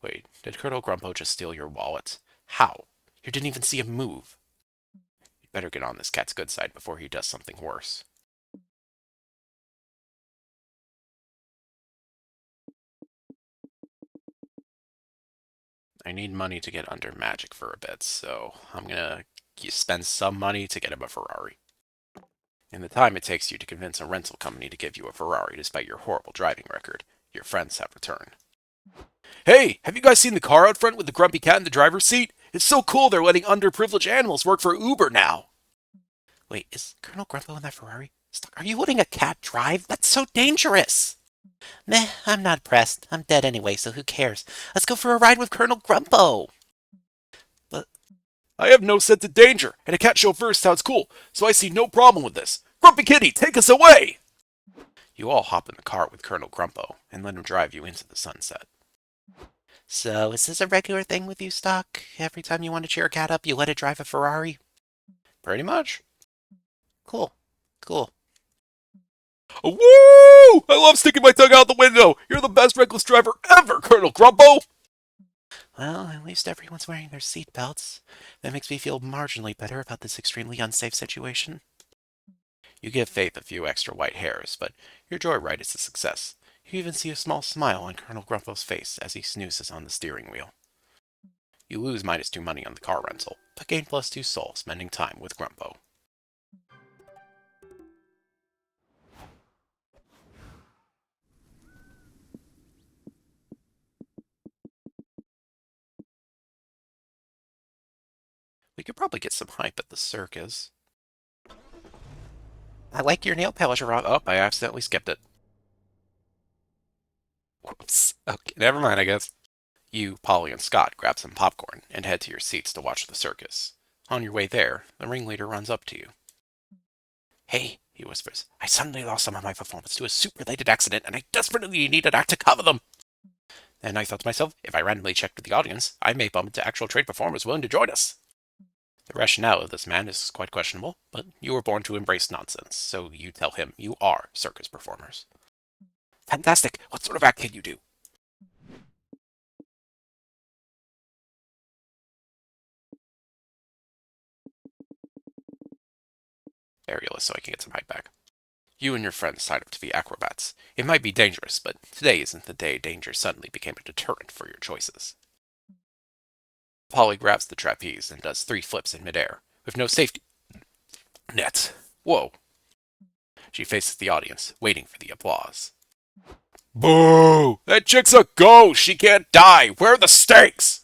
Wait, did Colonel Grumpo just steal your wallet? How? You didn't even see him move. You'd better get on this cat's good side before he does something worse. I need money to get under magic for a bit, so I'm gonna spend some money to get him a Ferrari. In the time it takes you to convince a rental company to give you a Ferrari despite your horrible driving record, your friends have returned. Hey, have you guys seen the car out front with the grumpy cat in the driver's seat? It's so cool they're letting underprivileged animals work for Uber now. Wait, is Colonel Grumpo in that Ferrari? Are you letting a cat drive? That's so dangerous! Meh, I'm not pressed. I'm dead anyway, so who cares? Let's go for a ride with Colonel Grumpo! But I have no sense of danger, and a cat chauffeur sounds cool, so I see no problem with this. Grumpy Kitty, take us away! you all hop in the car with Colonel Grumpo and let him drive you into the sunset. So, is this a regular thing with you, Stok? Every time you want to cheer a cat up, you let it drive a Ferrari? Pretty much. Cool. Cool. Woo! I love sticking my tongue out the window. You're the best reckless driver ever, Colonel Grumpo. Well, at least everyone's wearing their seatbelts. That makes me feel marginally better about this extremely unsafe situation. You give Faith a few extra white hairs, but your joyride is a success. You even see a small smile on Colonel Grumpo's face as he snoozes on the steering wheel. You lose -2 money on the car rental, but gain +2 soul spending time with Grumpo. We could probably get some hype at the circus. I like your nail polish, Rob. Oh, I accidentally skipped it. Whoops. Okay, never mind, I guess. You, Polly, and Scott grab some popcorn and head to your seats to watch the circus. On your way there, the ringleader runs up to you. Hey, he whispers, I suddenly lost some of my performance to a soup-related accident, and I desperately need an act to cover them. And I thought to myself, if I randomly checked with the audience, I may bump into actual trade performers willing to join us. The rationale of this man is quite questionable, but you were born to embrace nonsense, so you tell him you are circus performers. Fantastic! What sort of act can you do? aerialist so I can get some height back. You and your friends signed up to be acrobats. It might be dangerous, but today isn't the day danger suddenly became a deterrent for your choices. Polly grabs the trapeze and does 3 flips in midair, with no safety net. Whoa. She faces the audience, waiting for the applause. Boo! That chick's a ghost! She can't die! Where are the stakes?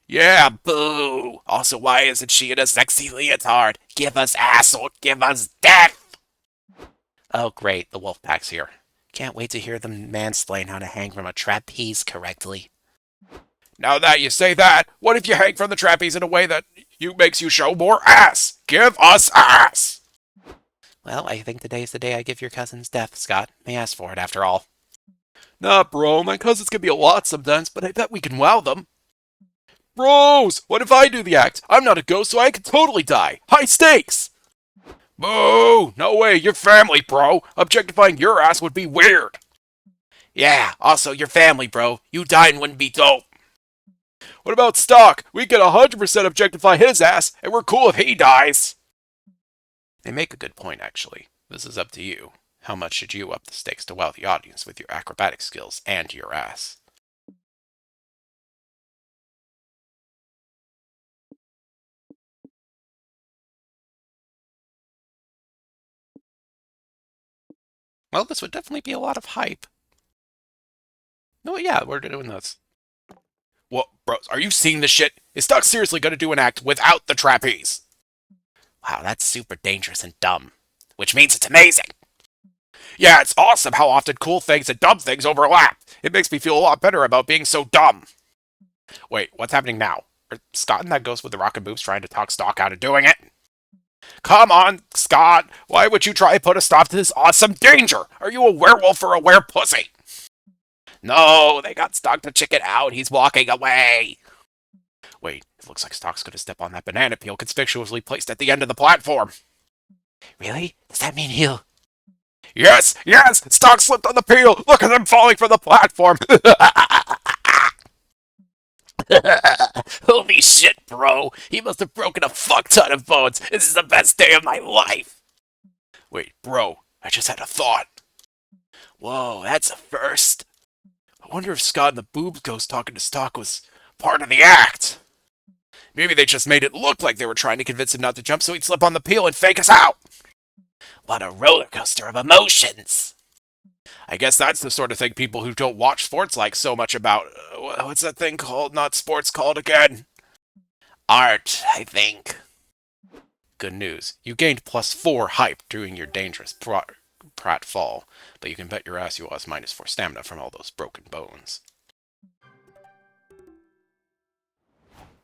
Yeah, boo! Also, why isn't she in a sexy leotard? Give us ass or give us death! Oh great, the wolf pack's here. Can't wait to hear them mansplain how to hang from a trapeze correctly. Now that you say that, what if you hang from the trapeze in a way that makes you show more ass? Give us ass! Well, I think today's the day I give your cousins death, Scott. May ask for it, after all. Nah, bro, my cousins can be a lot sometimes, but I bet we can wow them. Bros, what if I do the act? I'm not a ghost, so I could totally die. High stakes! Boo! No way, you're family, bro. Objectifying your ass would be weird. Yeah, also, your family, bro. You dying wouldn't be dope. What about Stok? We could 100% objectify his ass, and we're cool if he dies. They make a good point, actually. This is up to you. How much should you up the stakes to wow the audience with your acrobatic skills and your ass? Well, this would definitely be a lot of hype. No, yeah, we're doing this. What, bros, are you seeing this shit? Is Stok seriously gonna do an act without the trapeze? Wow, that's super dangerous and dumb. Which means it's amazing! Yeah, it's awesome how often cool things and dumb things overlap. It makes me feel a lot better about being so dumb. Wait, what's happening now? Are Scott and that ghost with the rocket boobs trying to talk Stok out of doing it? Come on, Scott. Why would you try to put a stop to this awesome danger? Are you a werewolf or a werepussy? No, they got Stok to chicken out. He's walking away. Wait, it looks like Stok's gonna step on that banana peel conspicuously placed at the end of the platform. Really? Does that mean he'll... Yes, yes! Stok slipped on the peel! Look at him falling from the platform! Holy shit, bro! He must have broken a fuck ton of bones! This is the best day of my life! Wait, bro, I just had a thought. Whoa, that's a first. I wonder if Scott and the boobs ghost talking to Stok was part of the act. Maybe they just made it look like they were trying to convince him not to jump so he'd slip on the peel and fake us out. What a roller coaster of emotions! I guess that's the sort of thing people who don't watch sports like so much about. What's that thing called? Not sports called again? Art, I think. Good news. You gained +4 hype during your dangerous prat fall, but you can bet your ass you lost -4 stamina from all those broken bones.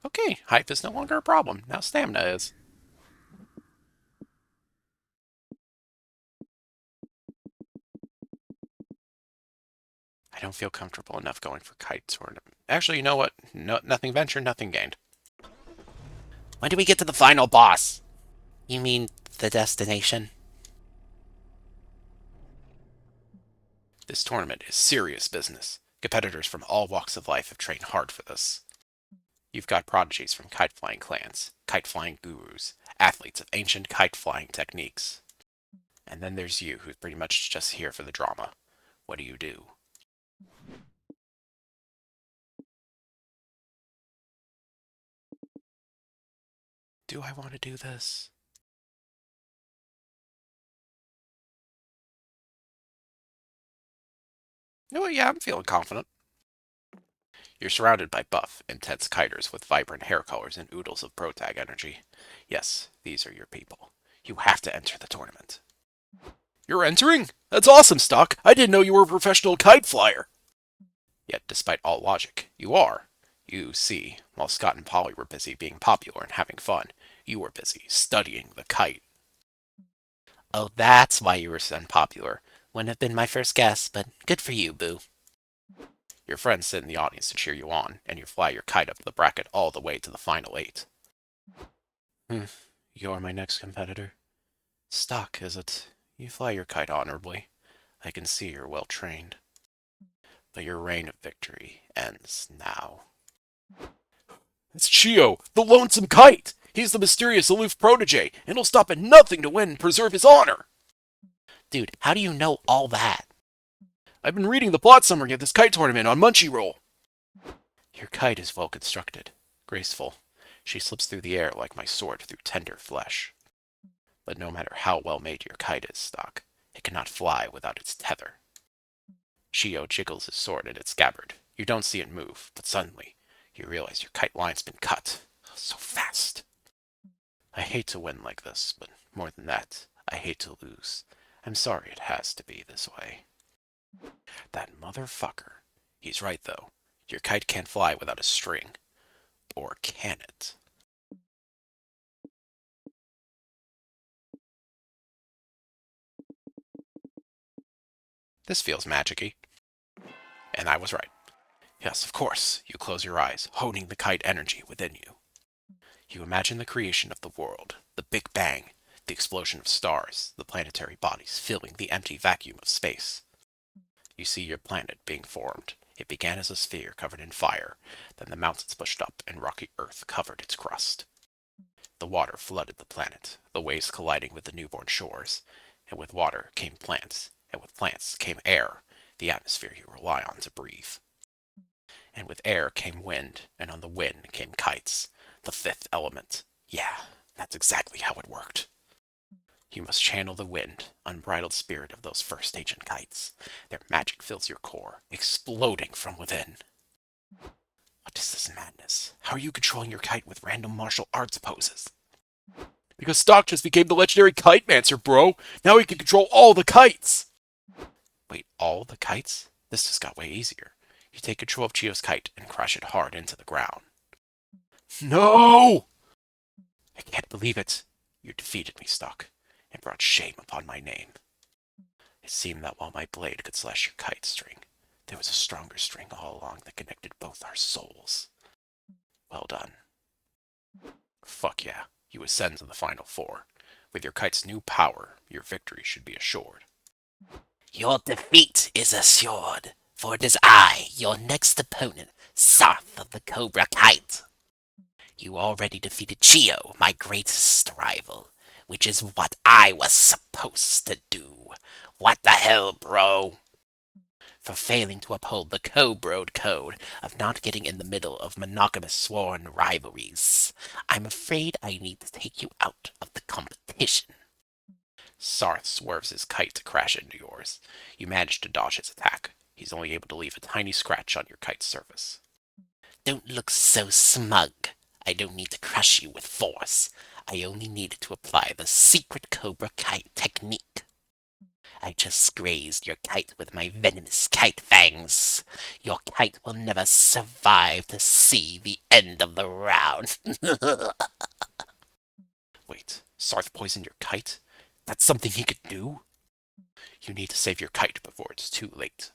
Okay, hype is no longer a problem. Now stamina is. I don't feel comfortable enough going for kite tournament. Actually, you know what? No, nothing ventured, nothing gained. When do we get to the final boss? You mean the destination? This tournament is serious business. Competitors from all walks of life have trained hard for this. You've got prodigies from kite-flying clans, kite-flying gurus, athletes of ancient kite-flying techniques. And then there's you, who's pretty much just here for the drama. What do you do? Do I want to do this? Oh, yeah, I'm feeling confident. You're surrounded by buff, intense kiters with vibrant hair colors and oodles of protag energy. Yes, these are your people. You have to enter the tournament. You're entering? That's awesome, Stok. I didn't know you were a professional kite flyer. Yet, despite all logic, you are. You see, while Scott and Polly were busy being popular and having fun, you were busy studying the kite. Oh, that's why you were so unpopular. Wouldn't have been my first guess, but good for you, boo. Your friends sit in the audience to cheer you on, and you fly your kite up the bracket all the way to the final 8. You're my next competitor. Stok, is it? You fly your kite honorably. I can see you're well trained. But your reign of victory ends now. It's Chio, the lonesome kite! He's the mysterious aloof protege, and he'll stop at nothing to win and preserve his honor. Dude, how do you know all that? I've been reading the plot summary of this kite tournament on Munchie Your kite is well constructed, graceful. She slips through the air like my sword through tender flesh. But no matter how well made your kite is, Stok, it cannot fly without its tether. Chio jiggles his sword in its scabbard. You don't see it move, but suddenly, you realize your kite line's been cut. So fast. I hate to win like this, but more than that, I hate to lose. I'm sorry it has to be this way. That motherfucker. He's right, though. Your kite can't fly without a string. Or can it? This feels magic-y. And I was right. Yes, of course, you close your eyes, honing the kite energy within you. You imagine the creation of the world, the Big Bang, the explosion of stars, the planetary bodies filling the empty vacuum of space. You see your planet being formed. It began as a sphere covered in fire, then the mountains pushed up and rocky earth covered its crust. The water flooded the planet, the waves colliding with the newborn shores, and with water came plants, and with plants came air, the atmosphere you rely on to breathe. And with air came wind, and on the wind came kites, the fifth element. Yeah, that's exactly how it worked. You must channel the wind, unbridled spirit of those first ancient kites. Their magic fills your core, exploding from within. What is this madness? How are you controlling your kite with random martial arts poses? Because Stok just became the legendary Kite Mancer, bro. Now he can control all the kites. Wait, all the kites? This just got way easier. You take control of Chio's kite and crash it hard into the ground. No! I can't believe it. You defeated me, Stok, and brought shame upon my name. It seemed that while my blade could slash your kite string, there was a stronger string all along that connected both our souls. Well done. Fuck yeah, you ascend to the final four. With your kite's new power, your victory should be assured. Your defeat is assured, for it is I, your next opponent, Sarth of the Cobra Kite. You already defeated Chio, my greatest rival, which is what I was supposed to do. What the hell, bro? For failing to uphold the Co-Broed code of not getting in the middle of monogamous sworn rivalries, I'm afraid I need to take you out of the competition. Sarth swerves his kite to crash into yours. You manage to dodge his attack. He's only able to leave a tiny scratch on your kite's surface. Don't look so smug. I don't need to crush you with force. I only needed to apply the secret Cobra Kite technique. I just grazed your kite with my venomous kite fangs. Your kite will never survive to see the end of the round. Wait, Sarth poisoned your kite? That's something he could do? You need to save your kite before it's too late.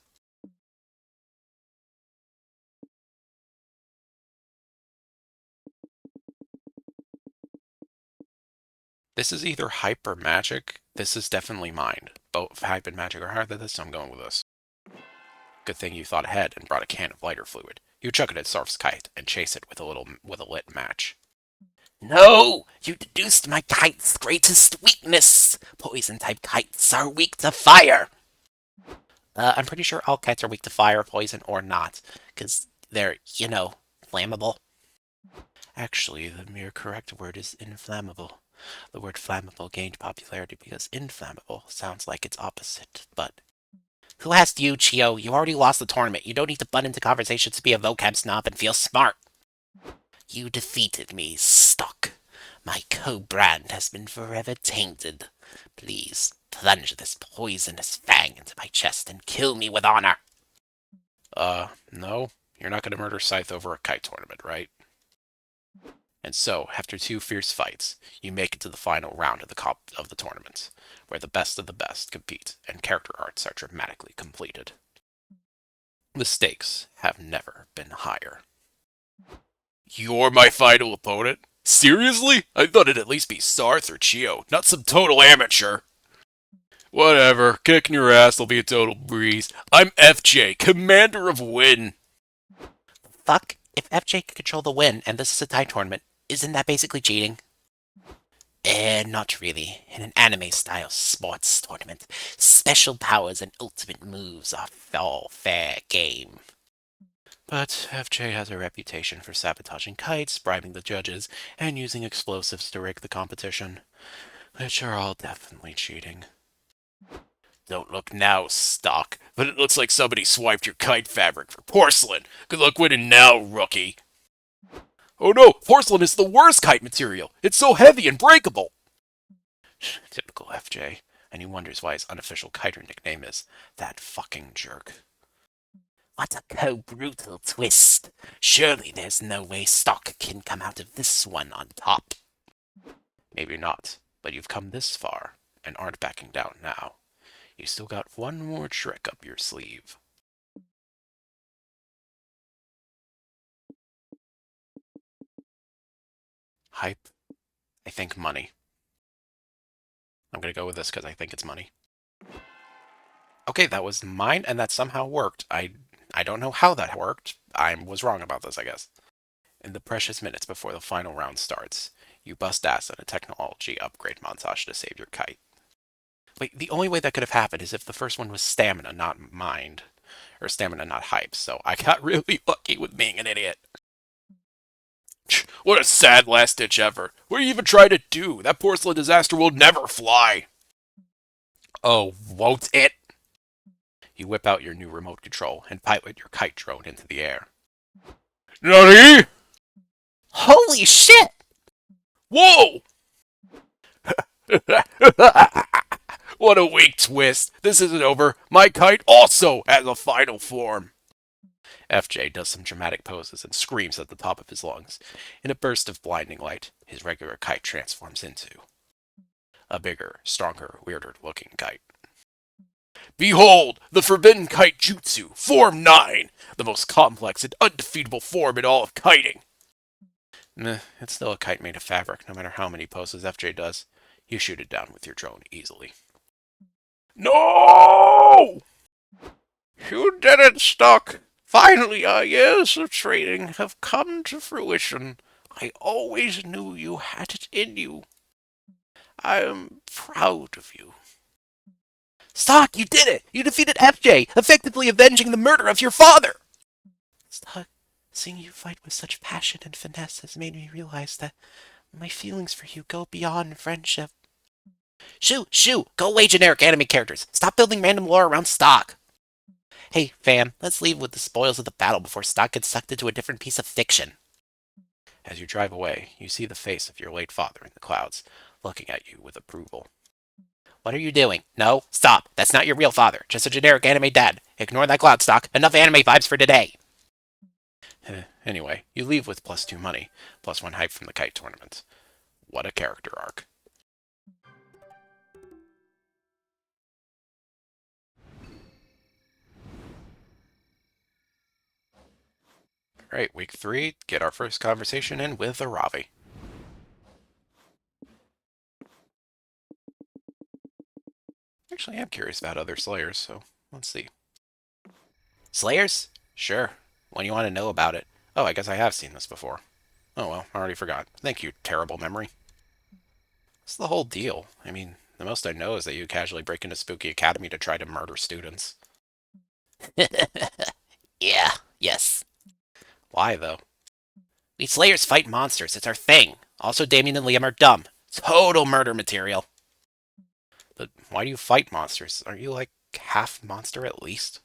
This is either hype or magic. This is definitely mind. Both hype and magic are higher than this, so I'm going with this. Good thing you thought ahead and brought a can of lighter fluid. You chuck it at Sarth's kite and chase it with a lit match. No! You deduced my kite's greatest weakness! Poison-type kites are weak to fire! I'm pretty sure all kites are weak to fire, poison, or not. Because they're, flammable. Actually, the mere correct word is inflammable. The word flammable gained popularity because inflammable sounds like its opposite, but... Who asked you, Chio? You already lost the tournament. You don't need to butt into conversations to be a vocab snob and feel smart. You defeated me, Stok. My co-brand has been forever tainted. Please, plunge this poisonous fang into my chest and kill me with honor. No. You're not going to murder Scythe over a kite tournament, right? And so, after 2 fierce fights, you make it to the final round of the tournament, where the best of the best compete, and character arts are dramatically completed. The stakes have never been higher. You're my final opponent? Seriously? I thought it'd at least be Sarth or Chio, not some total amateur. Whatever, kicking your ass will be a total breeze. I'm FJ, commander of Win. Fuck? If FJ can control the win and this is a tie tournament, isn't that basically cheating? Not really. In an anime-style sports tournament, special powers and ultimate moves are all fair game. But FJ has a reputation for sabotaging kites, bribing the judges, and using explosives to rig the competition, which are all definitely cheating. Don't look now, Stok, but it looks like somebody swiped your kite fabric for porcelain. Good luck winning now, rookie. Oh no, porcelain is the worst kite material. It's so heavy and breakable. Typical FJ, and he wonders why his unofficial kiter nickname is that fucking jerk. What a co-brutal twist. Surely there's no way Stok can come out of this one on top. Maybe not, but you've come this far, and aren't backing down now. You still got one more trick up your sleeve. Hype? I think money. I'm gonna go with this because I think it's money. Okay, that was mine, and that somehow worked. I don't know how that worked. I was wrong about this, I guess. In the precious minutes before the final round starts, you bust ass in a technology upgrade montage to save your kite. Wait, the only way that could have happened is if the first one was stamina, not mind. Or stamina, not hype, so I got really lucky with being an idiot. What a sad last ditch effort. What are you even trying to do? That porcelain disaster will never fly. Oh, won't it? You whip out your new remote control and pilot your kite drone into the air. Nani? Holy shit! Whoa! What a weak twist. This isn't over. My kite also has a final form. FJ does some dramatic poses and screams at the top of his lungs. In a burst of blinding light, his regular kite transforms into a bigger, stronger, weirder looking kite. Behold, the Forbidden Kite Jutsu, Form 9, the most complex and undefeatable form in all of kiting. Meh, it's still a kite made of fabric, no matter how many poses FJ does. You shoot it down with your drone easily. No! You did it, Stok. Finally, our years of training have come to fruition. I always knew you had it in you. I am proud of you. Stok, you did it! You defeated FJ, effectively avenging the murder of your father! Stok, seeing you fight with such passion and finesse has made me realize that my feelings for you go beyond friendship. Shoo! Go away, generic anime characters! Stop building random lore around Stok! Hey, fam, let's leave with the spoils of the battle before Stok gets sucked into a different piece of fiction. As you drive away, you see the face of your late father in the clouds, looking at you with approval. What are you doing? No, stop. That's not your real father. Just a generic anime dad. Ignore that cloud, Stok. Enough anime vibes for today. Anyway, you leave with +2 money, +1 hype from the kite tournament. What a character arc. Alright, week 3, get our first conversation in with Aravi. Actually, I'm curious about other Slayers, so let's see. Slayers? Sure. What do you want to know about it? Oh, I guess I have seen this before. Oh well, I already forgot. Thank you, terrible memory. What's the whole deal? I mean, the most I know is that you casually break into Spooky Academy to try to murder students. Yeah, yes. Why, though? We Slayers fight monsters. It's our thing. Also, Damien and Liam are dumb. Total murder material. But why do you fight monsters? Aren't you, like, half monster at least?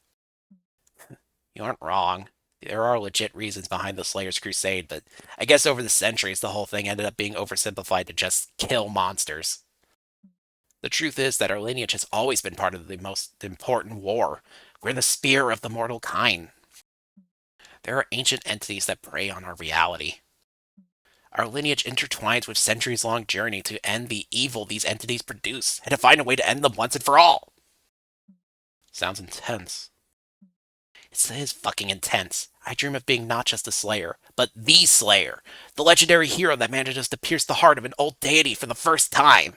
You aren't wrong. There are legit reasons behind the Slayers' crusade, but I guess over the centuries the whole thing ended up being oversimplified to just kill monsters. The truth is that our lineage has always been part of the most important war. We're the spear of the mortal kind. There are ancient entities that prey on our reality. Our lineage intertwines with centuries-long journey to end the evil these entities produce, and to find a way to end them once and for all. Sounds intense. It is fucking intense. I dream of being not just a Slayer, but the Slayer. The legendary hero that manages to pierce the heart of an old deity for the first time.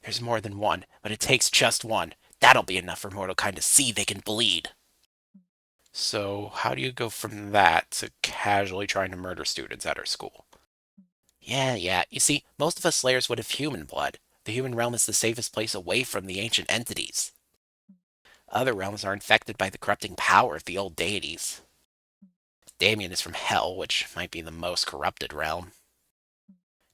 There's more than one, but it takes just one. That'll be enough for mortal kind to see they can bleed. So, how do you go from that to casually trying to murder students at our school? Yeah. You see, most of us Slayers would have human blood. The human realm is the safest place away from the ancient entities. Other realms are infected by the corrupting power of the old deities. Damien is from Hell, which might be the most corrupted realm.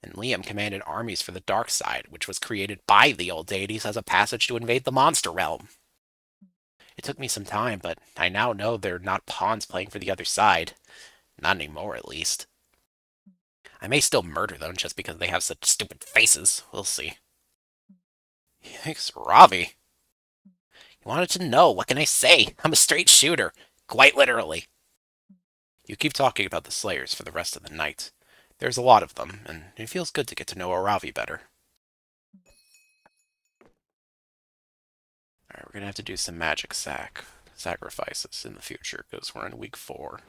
And Liam commanded armies for the dark side, which was created by the old deities as a passage to invade the monster realm. It took me some time, but I now know they're not pawns playing for the other side. Not anymore, at least. I may still murder them just because they have such stupid faces. We'll see. Thanks, Ravi. You wanted to know. What can I say? I'm a straight shooter. Quite literally. You keep talking about the Slayers for the rest of the night. There's a lot of them, and it feels good to get to know Aravi better. Alright, we're gonna have to do some magic sacrifices in the future, because we're in week 4.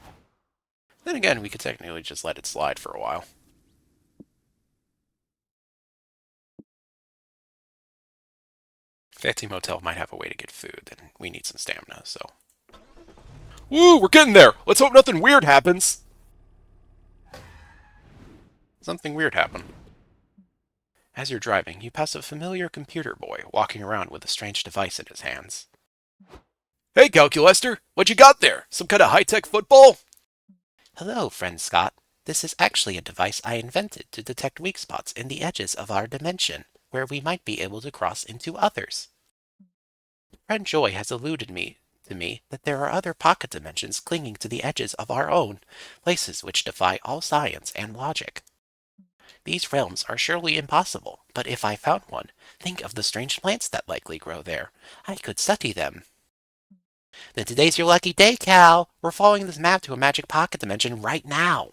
Then again, we could technically just let it slide for a while. Fancy Motel might have a way to get food, and we need some stamina, so... Woo, we're getting there! Let's hope nothing weird happens! Something weird happened. As you're driving, you pass a familiar computer boy walking around with a strange device in his hands. Hey, Calculester! What you got there? Some kind of high-tech football? Hello, friend Scott. This is actually a device I invented to detect weak spots in the edges of our dimension, where we might be able to cross into others. Friend Joy has alluded to me that there are other pocket dimensions clinging to the edges of our own, places which defy all science and logic. These realms are surely impossible, but if I found one, think of the strange plants that likely grow there. I could study them. Then today's your lucky day, Cal. We're following this map to a magic pocket dimension right now.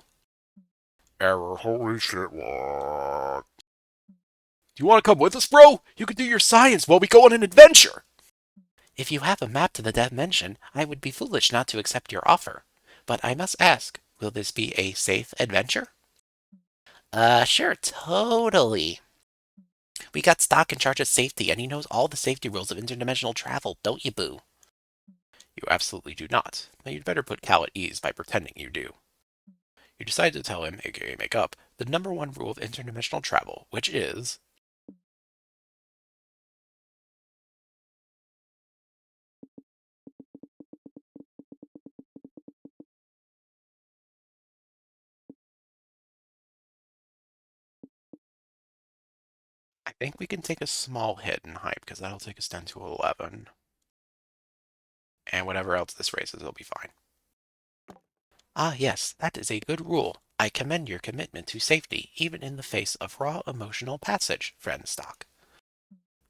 Error, holy shit, what? Do you want to come with us, bro? You can do your science while we go on an adventure! If you have a map to the dimension, I would be foolish not to accept your offer. But I must ask, will this be a safe adventure? Sure, totally. We got Stok in charge of safety, and he knows all the safety rules of interdimensional travel, don't you, boo? You absolutely do not, but you'd better put Cal at ease by pretending you do. You decide to tell him, aka make up, the #1 rule of interdimensional travel, which is... I think we can take a small hit in hype, because that'll take us down to 11. And whatever else this raises will be fine. Ah, yes, that is a good rule. I commend your commitment to safety, even in the face of raw emotional passage, friend Stok.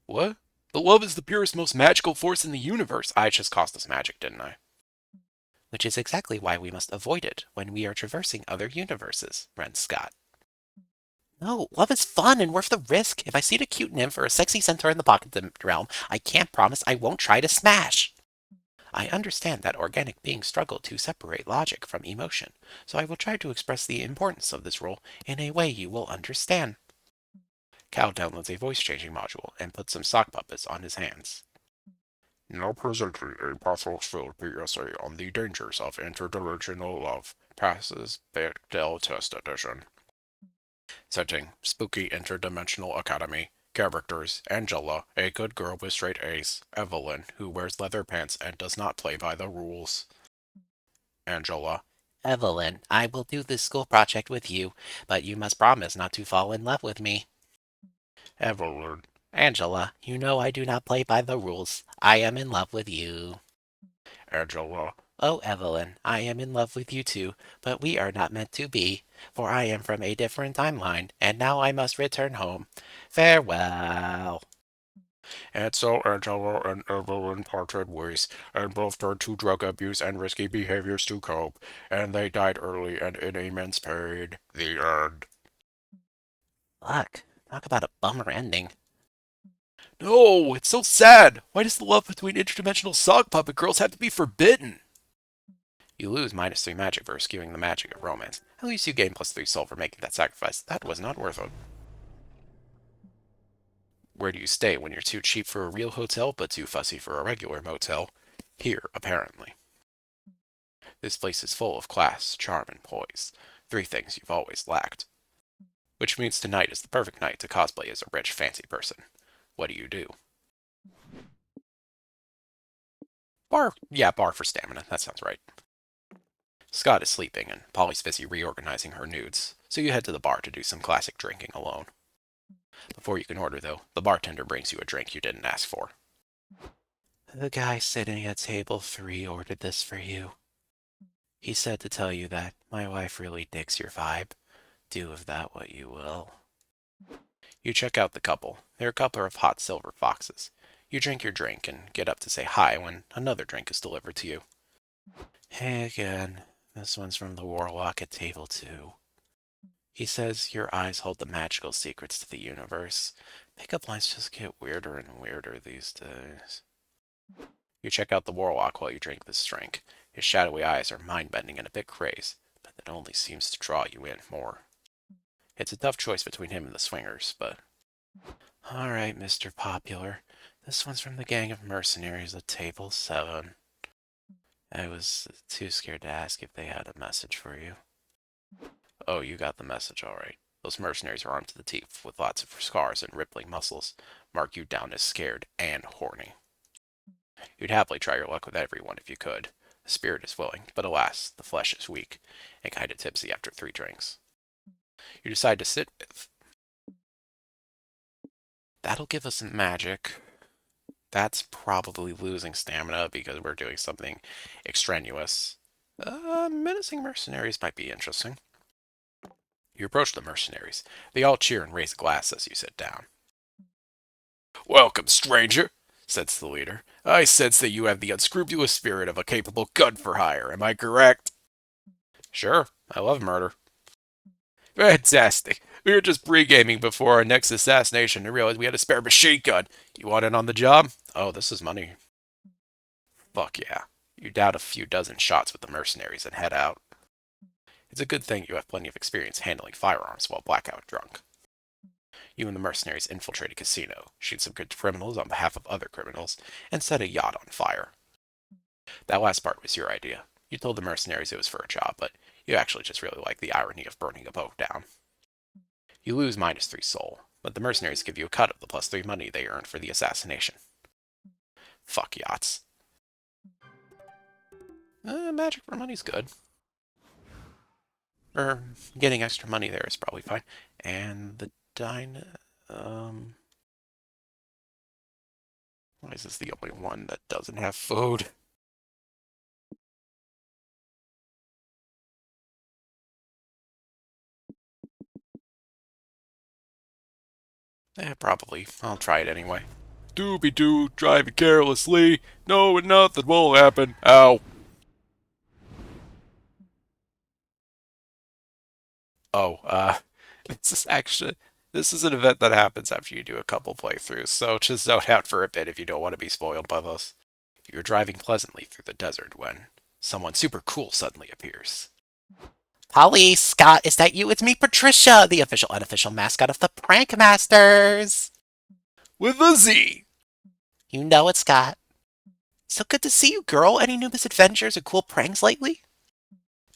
What? But love is the purest, most magical force in the universe. I just cost us magic, didn't I? Which is exactly why we must avoid it when we are traversing other universes, friend Scott. No, love is fun and worth the risk. If I see a cute nymph or a sexy centaur in the pocket realm, I can't promise I won't try to smash. I understand that organic beings struggle to separate logic from emotion, so I will try to express the importance of this role in a way you will understand. Cal downloads a voice-changing module and puts some sock puppets on his hands. Now presenting a pathos-filled PSA on the dangers of interdimensional love. Passes Bechdel Test Edition. Setting, Spooky Interdimensional Academy. Characters, Angela, a good girl with straight A's. Evelyn, who wears leather pants and does not play by the rules. Angela. Evelyn, I will do this school project with you, but you must promise not to fall in love with me. Evelyn. Angela, you know I do not play by the rules. I am in love with you. Angela. Oh, Evelyn, I am in love with you too, but we are not meant to be, for I am from a different timeline, and now I must return home. Farewell. And so Angela and Evelyn parted ways, and both turned to drug abuse and risky behaviors to cope, and they died early and in immense pain. The end. Fuck, talk about a bummer ending. No, it's so sad. Why does the love between interdimensional sock puppet girls have to be forbidden? You lose -3 magic for skewing the magic of romance. At least you gain +3 soul for making that sacrifice. That was not worth it. Where do you stay when you're too cheap for a real hotel but too fussy for a regular motel? Here, apparently. This place is full of class, charm, and poise. 3 things you've always lacked. which means tonight is the perfect night to cosplay as a rich, fancy person. What do? Bar. Yeah, bar for stamina. That sounds right. Scott is sleeping, and Polly's busy reorganizing her nudes, so you head to the bar to do some classic drinking alone. Before you can order, though, the bartender brings you a drink you didn't ask for. The guy sitting at table 3 ordered this for you. He said to tell you that my wife really digs your vibe. Do with that what you will. You check out the couple. They're a couple of hot silver foxes. You drink your drink and get up to say hi when another drink is delivered to you. Hey again. This one's from the warlock at table 2. He says your eyes hold the magical secrets to the universe. Pickup lines just get weirder and weirder these days. You check out the warlock while you drink this drink. His shadowy eyes are mind-bending and a bit crazed, but that only seems to draw you in more. It's a tough choice between him and the swingers, but... Alright, Mr. Popular. This one's from the gang of mercenaries at table 7. I was too scared to ask if they had a message for you. Oh, you got the message all right. Those mercenaries are armed to the teeth with lots of scars and rippling muscles, mark you down as scared and horny. You'd happily try your luck with everyone if you could. The spirit is willing, but alas, the flesh is weak, and kinda tipsy after 3 drinks. You decide to sit with. That'll give us some magic. That's probably losing stamina because we're doing something extraneous. Menacing mercenaries might be interesting. You approach the mercenaries. They all cheer and raise a glass as you sit down. Welcome, stranger, says the leader. I sense that you have the unscrupulous spirit of a capable gun for hire. Am I correct? Sure, I love murder. Fantastic. We were just pre-gaming before our next assassination and realized we had a spare machine gun. You want in on the job? Oh, this is money. Fuck yeah. You down a few dozen shots with the mercenaries and head out. It's a good thing you have plenty of experience handling firearms while blackout drunk. You and the mercenaries infiltrate a casino, shoot some good criminals on behalf of other criminals, and set a yacht on fire. That last part was your idea. You told the mercenaries it was for a job, but you actually just really like the irony of burning a boat down. You lose -3 soul, but the mercenaries give you a cut of the +3 money they earned for the assassination. Fuck yachts. Magic for money's good. Or getting extra money there is probably fine. And the why is this the only one that doesn't have food? Probably. I'll try it anyway. Doobie-doo, driving carelessly, knowing nothing will happen. Ow. Oh, this is an event that happens after you do a couple playthroughs, so just zone out for a bit if you don't want to be spoiled by this. You're driving pleasantly through the desert when someone super cool suddenly appears. Polly, Scott, is that you? It's me, Patricia, the official unofficial mascot of the Prank Masters. With a Z. You know it, Scott. So good to see you, girl. Any new misadventures or cool pranks lately?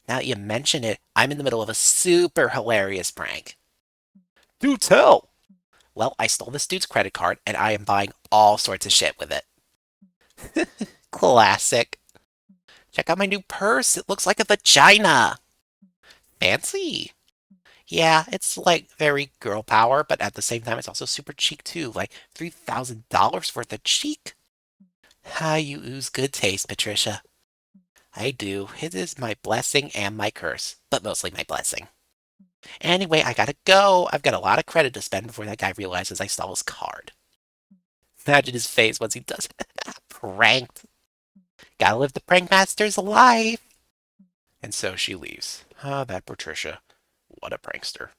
Now that you mention it, I'm in the middle of a super hilarious prank. Do tell. Well, I stole this dude's credit card, and I am buying all sorts of shit with it. Classic. Check out my new purse. It looks like a vagina. Fancy. Yeah, it's like very girl power, but at the same time, it's also super cheap too. Like $3,000 worth of cheek. Ah, you ooze good taste, Patricia. I do. It is my blessing and my curse, but mostly my blessing. Anyway, I gotta go. I've got a lot of credit to spend before that guy realizes I stole his card. Imagine his face once he does it. Pranked. Gotta live the prank master's life. And so she leaves. Ah, that Patricia. What a prankster.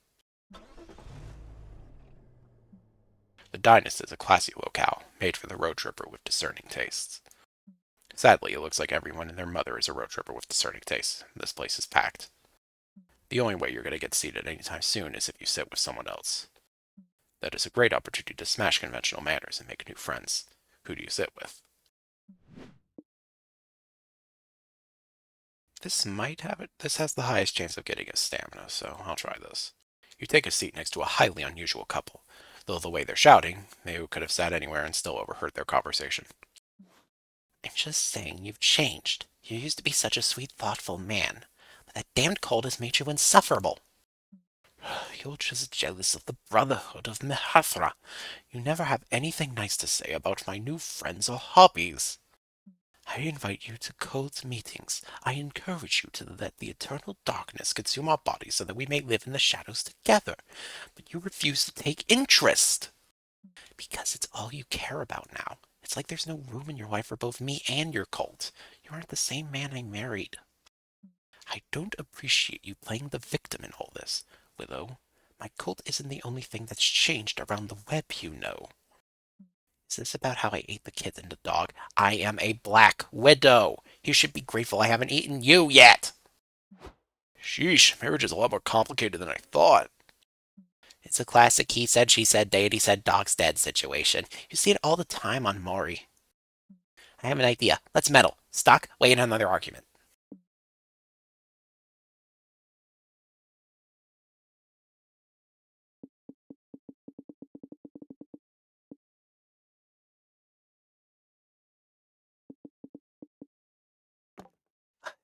The Dynast is a classy locale, made for the road tripper with discerning tastes. Sadly, it looks like everyone and their mother is a road tripper with discerning tastes. This place is packed. The only way you're going to get seated anytime soon is if you sit with someone else. That is a great opportunity to smash conventional manners and make new friends. Who do you sit with? This has the highest chance of getting a stamina, so I'll try this. You take a seat next to a highly unusual couple. Though the way they're shouting, they could have sat anywhere and still overheard their conversation. I'm just saying you've changed. You used to be such a sweet, thoughtful man, but that damned cold has made you insufferable. You're just jealous of the brotherhood of Mehafra. You never have anything nice to say about my new friends or hobbies. I invite you to cult meetings. I encourage you to let the eternal darkness consume our bodies so that we may live in the shadows together. But you refuse to take interest. Because it's all you care about now. It's like there's no room in your life for both me and your cult. You aren't the same man I married. I don't appreciate you playing the victim in all this, Willow. My cult isn't the only thing that's changed around the web, you know. Is this about how I ate the kid and the dog? I am a black widow. You should be grateful I haven't eaten you yet. Sheesh, marriage is a lot more complicated than I thought. It's a classic he said, she said, deity said, dog's dead situation. You see it all the time on Maury. I have an idea. Let's meddle. Stok, weigh in on another argument.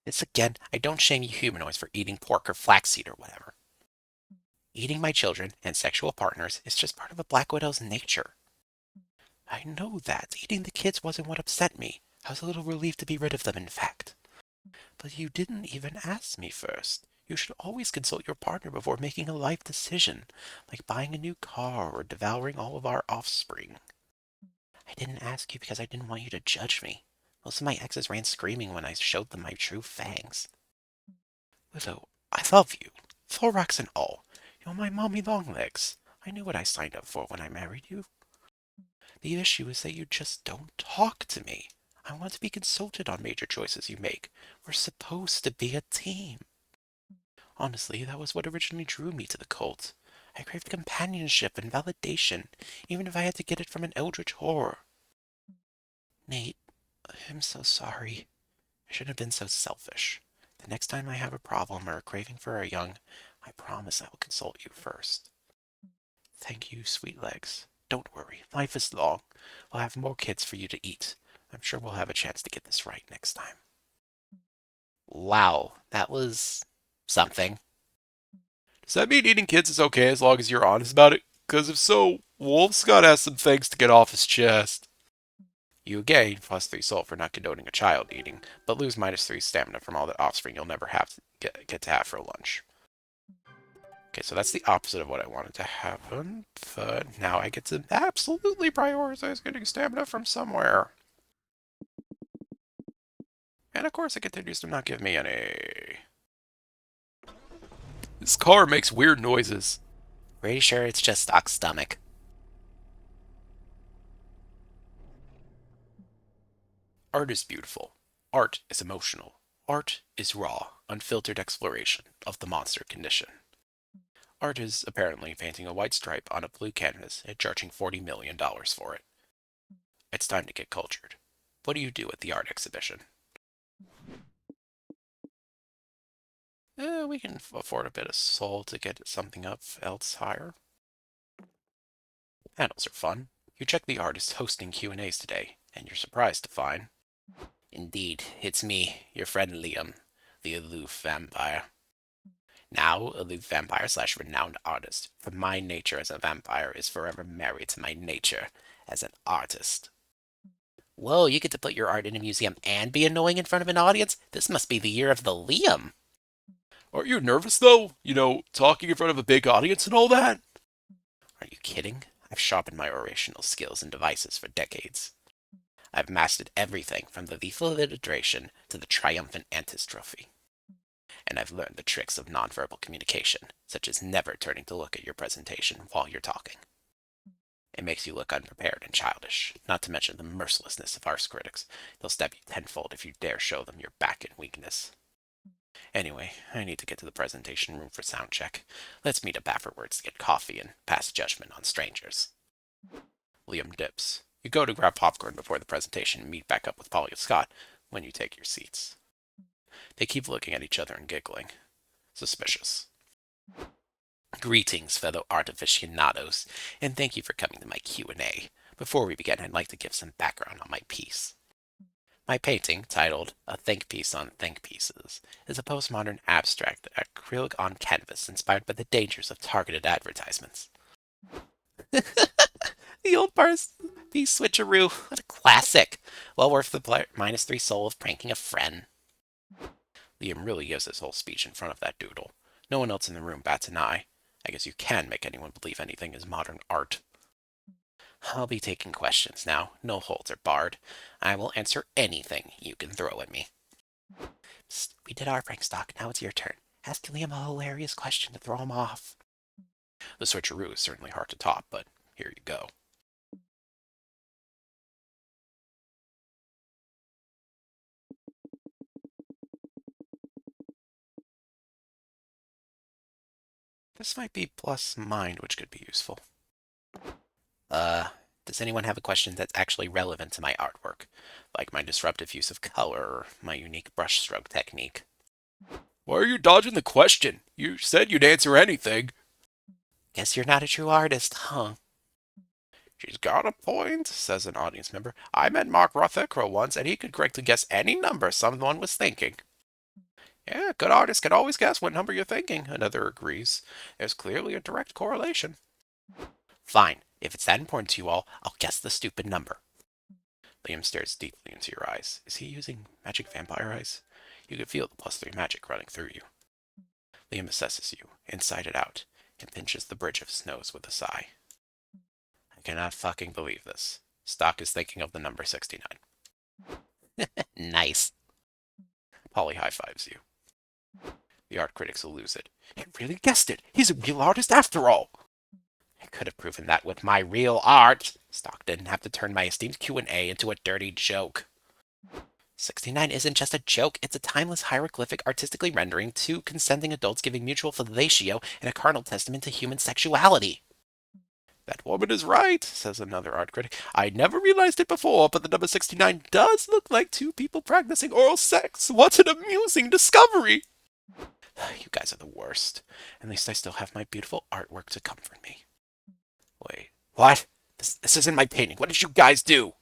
This again, I don't shame you humanoids for eating pork or flaxseed or whatever. Eating my children and sexual partners is just part of a Black Widow's nature. I know that. Eating the kids wasn't what upset me. I was a little relieved to be rid of them, in fact. But you didn't even ask me first. You should always consult your partner before making a life decision, like buying a new car or devouring all of our offspring. I didn't ask you because I didn't want you to judge me. Most of my exes ran screaming when I showed them my true fangs. Willow, I love you, thorax and all. You're my mommy longlegs. I knew what I signed up for when I married you. The issue is that you just don't talk to me. I want to be consulted on major choices you make. We're supposed to be a team. Honestly, that was what originally drew me to the cult. I craved companionship and validation, even if I had to get it from an eldritch horror. Nate, I'm so sorry. I shouldn't have been so selfish. The next time I have a problem or a craving for a young, I promise I will consult you first. Thank you, sweet legs. Don't worry, life is long. I'll have more kids for you to eat. I'm sure we'll have a chance to get this right next time. Wow, that was something. Does that mean eating kids is okay as long as you're honest about it? Because if so, Wolf Scott has some things to get off his chest. You gain +3 soul for not condoning a child eating, but lose -3 stamina from all the offspring you'll never have to get to have for lunch. Okay, so that's the opposite of what I wanted to happen, but now I get to absolutely prioritize getting stamina from somewhere. And of course it continues to not give me any. This car makes weird noises. Pretty sure it's just Stok's stomach. Art is beautiful. Art is emotional. Art is raw, unfiltered exploration of the monster condition. Art is apparently painting a white stripe on a blue canvas and charging $40 million for it. It's time to get cultured. What do you do at the art exhibition? We can afford a bit of soul to get something up else higher. Panels are fun. You check the artist hosting Q&As today, and you're surprised to find... Indeed, it's me, your friend Liam, the aloof vampire. Now, aloof vampire / renowned artist, for my nature as a vampire is forever married to my nature as an artist. Whoa, you get to put your art in a museum and be annoying in front of an audience? This must be the year of the Liam. Aren't you nervous though? You know, talking in front of a big audience and all that? Are you kidding? I've sharpened my orational skills and devices for decades. I've mastered everything from the lethal alliteration to the triumphant antistrophe. And I've learned the tricks of nonverbal communication, such as never turning to look at your presentation while you're talking. It makes you look unprepared and childish, not to mention the mercilessness of arts critics. They'll stab you tenfold if you dare show them your back and weakness. Anyway, I need to get to the presentation room for sound check. Let's meet up afterwards to get coffee and pass judgment on strangers. Liam dips. You go to grab popcorn before the presentation and meet back up with Polly and Scott when you take your seats. They keep looking at each other and giggling. Suspicious. Greetings, fellow art aficionados, and thank you for coming to my Q&A. Before we begin, I'd like to give some background on my piece. My painting, titled A Think Piece on Think Pieces, is a postmodern abstract acrylic on canvas inspired by the dangers of targeted advertisements. The old parse piece switcheroo, what a classic! Well worth the -3 soul of pranking a friend. Liam really gives his whole speech in front of that doodle. No one else in the room bats an eye. I guess you can make anyone believe anything is modern art. I'll be taking questions now. No holds are barred. I will answer anything you can throw at me. Psst, we did our prank, Stok. Now it's your turn. Ask Liam a hilarious question to throw him off. The switcheroo is certainly hard to top, but here you go. This might be plus mind, which could be useful. Does anyone have a question that's actually relevant to my artwork? Like my disruptive use of color or my unique brushstroke technique? Why are you dodging the question? You said you'd answer anything. Guess you're not a true artist, huh? She's got a point, says an audience member. I met Mark Rothekro once, and he could correctly guess any number someone was thinking. Yeah, good artists can always guess what number you're thinking, another agrees. There's clearly a direct correlation. Fine. If it's that important to you all, I'll guess the stupid number. Liam stares deeply into your eyes. Is he using magic vampire eyes? You could feel the +3 magic running through you. Liam assesses you, inside and out, and pinches the bridge of his nose with a sigh. I cannot fucking believe this. Stok is thinking of the number 69. Nice. Polly high-fives you. The art critics will lose it. He really guessed it! He's a real artist after all! I could have proven that with my real art. Stok didn't have to turn my esteemed Q&A into a dirty joke. 69 isn't just a joke, it's a timeless hieroglyphic artistically rendering two consenting adults giving mutual fellatio and a carnal testament to human sexuality. That woman is right, says another art critic. I never realized it before, but the number 69 does look like two people practicing oral sex. What an amusing discovery! You guys are the worst. At least I still have my beautiful artwork to comfort me. Wait, what? This isn't my painting. What did you guys do?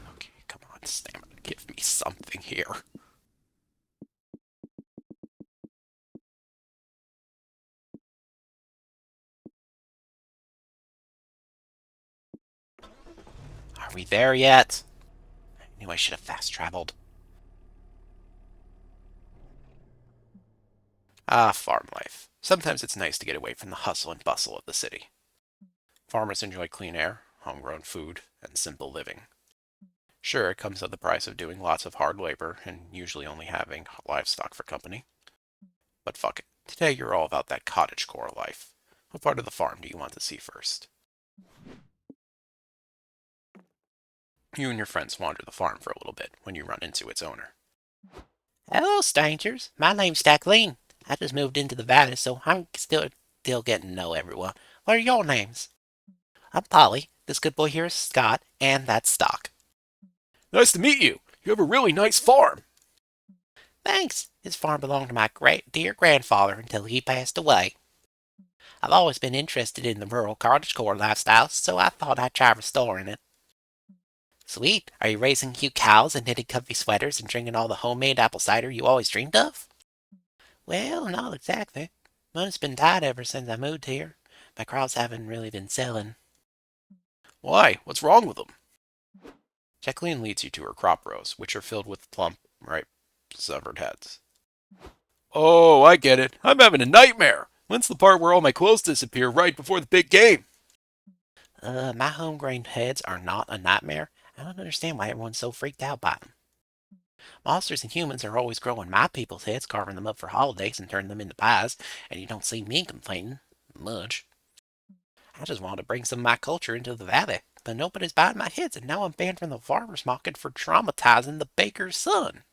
Okay, come on, Stamina, give me something here. Are we there yet? I knew I should have fast-traveled. Ah, farm life. Sometimes it's nice to get away from the hustle and bustle of the city. Farmers enjoy clean air, homegrown food, and simple living. Sure, it comes at the price of doing lots of hard labor and usually only having livestock for company. But fuck it. Today you're all about that cottagecore life. What part of the farm do you want to see first? You and your friends wander the farm for a little bit when you run into its owner. Hello, strangers. My name's Jacqueline. I just moved into the valley, so I'm still getting to know everyone. What are your names? I'm Polly. This good boy here is Scott, and that's Stok. Nice to meet you. You have a really nice farm. Thanks. His farm belonged to my dear grandfather until he passed away. I've always been interested in the rural cottagecore lifestyle, so I thought I'd try restoring it. Sweet. Are you raising cute cows and knitting comfy sweaters and drinking all the homemade apple cider you always dreamed of? Well, not exactly. Money's been tight ever since I moved here. My crops haven't really been selling. Why? What's wrong with them? Jacqueline leads you to her crop rows, which are filled with plump, ripe, severed heads. Oh, I get it. I'm having a nightmare. When's the part where all my clothes disappear right before the big game? My homegrown heads are not a nightmare. I don't understand why everyone's so freaked out by them. Monsters and humans are always growing my people's heads, carving them up for holidays and turning them into pies, and you don't see me complaining much. I just wanted to bring some of my culture into the valley, but nobody's buying my heads, and now I'm banned from the farmer's market for traumatizing the baker's son.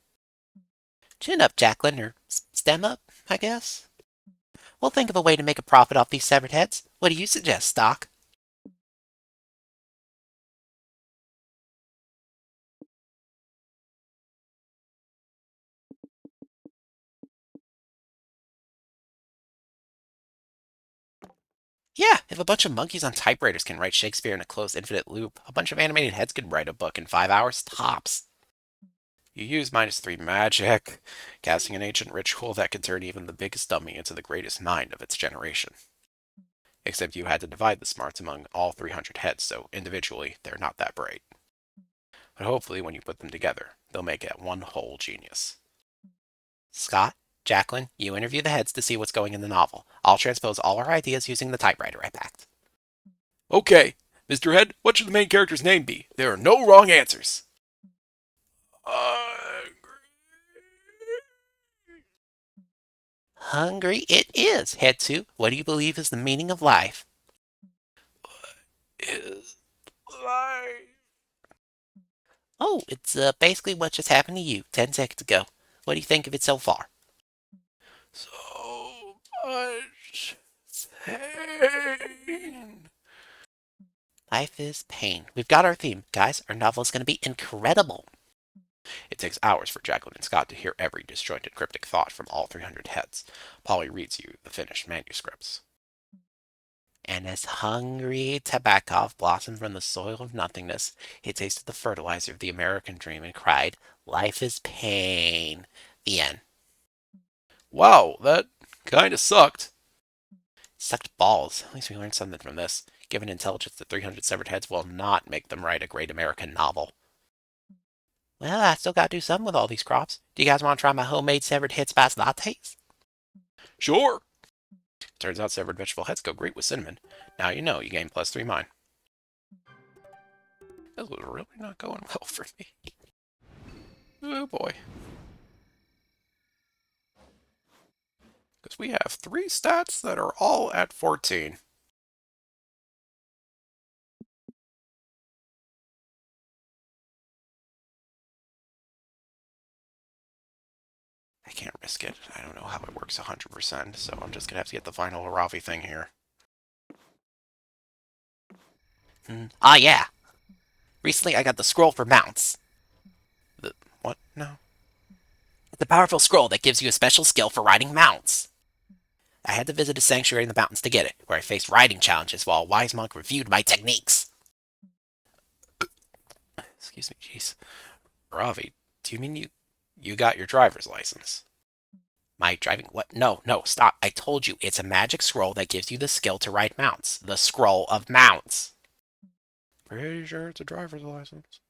Chin up, Jacqueline, or stem up, I guess. We'll think of a way to make a profit off these severed heads. What do you suggest, Stok? Yeah, if a bunch of monkeys on typewriters can write Shakespeare in a closed infinite loop, a bunch of animated heads could write a book in 5 hours tops. You use -3 magic, casting an ancient ritual that can turn even the biggest dummy into the greatest mind of its generation. Except you had to divide the smarts among all 300 heads, so individually, they're not that bright. But hopefully, when you put them together, they'll make it one whole genius. Scott, Jacqueline, you interview the heads to see what's going in the novel. I'll transpose all our ideas using the typewriter I packed. Okay, Mr. Head, what should the main character's name be? There are no wrong answers. Hungry it is. Head 2, what do you believe is the meaning of life? Is life Oh, it's basically what just happened to you 10 seconds ago. What do you think of it so far? so much pain? Life is pain. We've got our theme. Guys, our novel is going to be incredible. It takes hours for Jacqueline and Scott to hear every disjointed cryptic thought from all 300 heads. Polly reads you the finished manuscripts. And as hungry Tabakov blossomed from the soil of nothingness, he tasted the fertilizer of the American dream and cried, "Life is pain." The end. Wow, that kinda sucked. Sucked balls. At least we learned something from this. Given intelligence to 300 severed heads will not make them write a great American novel. Well, I still gotta do something with all these crops. Do you guys want to try my homemade severed head spice lattes? Sure. Turns out severed vegetable heads go great with cinnamon. Now you know you gain +3 mine. This was really not going well for me. Oh boy. Because we have 3 stats that are all at 14. I can't risk it. I don't know how it works 100%, so I'm just gonna have to get the final Aravi thing here. Ah, yeah. Recently, I got the scroll for mounts. The what? No. It's a powerful scroll that gives you a special skill for riding mounts. I had to visit a sanctuary in the mountains to get it, where I faced riding challenges while a wise monk reviewed my techniques. Excuse me, jeez. Aravi, do you mean you got your driver's license? My driving. What? No, no, stop. I told you, it's a magic scroll that gives you the skill to ride mounts. The scroll of mounts. Pretty sure it's a driver's license.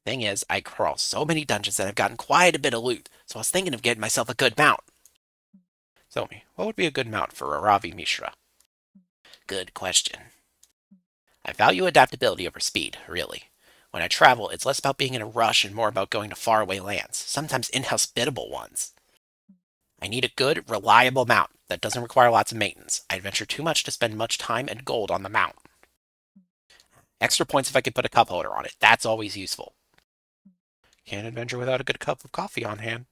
Thing is, I crawl so many dungeons that I've gotten quite a bit of loot, so I was thinking of getting myself a good mount. Tell me, what would be a good mount for Aravi Mishra? Good question. I value adaptability over speed, really. When I travel, it's less about being in a rush and more about going to faraway lands, sometimes inhospitable ones. I need a good, reliable mount that doesn't require lots of maintenance. I adventure too much to spend much time and gold on the mount. Extra points if I could put a cup holder on it. That's always useful. Can't adventure without a good cup of coffee on hand.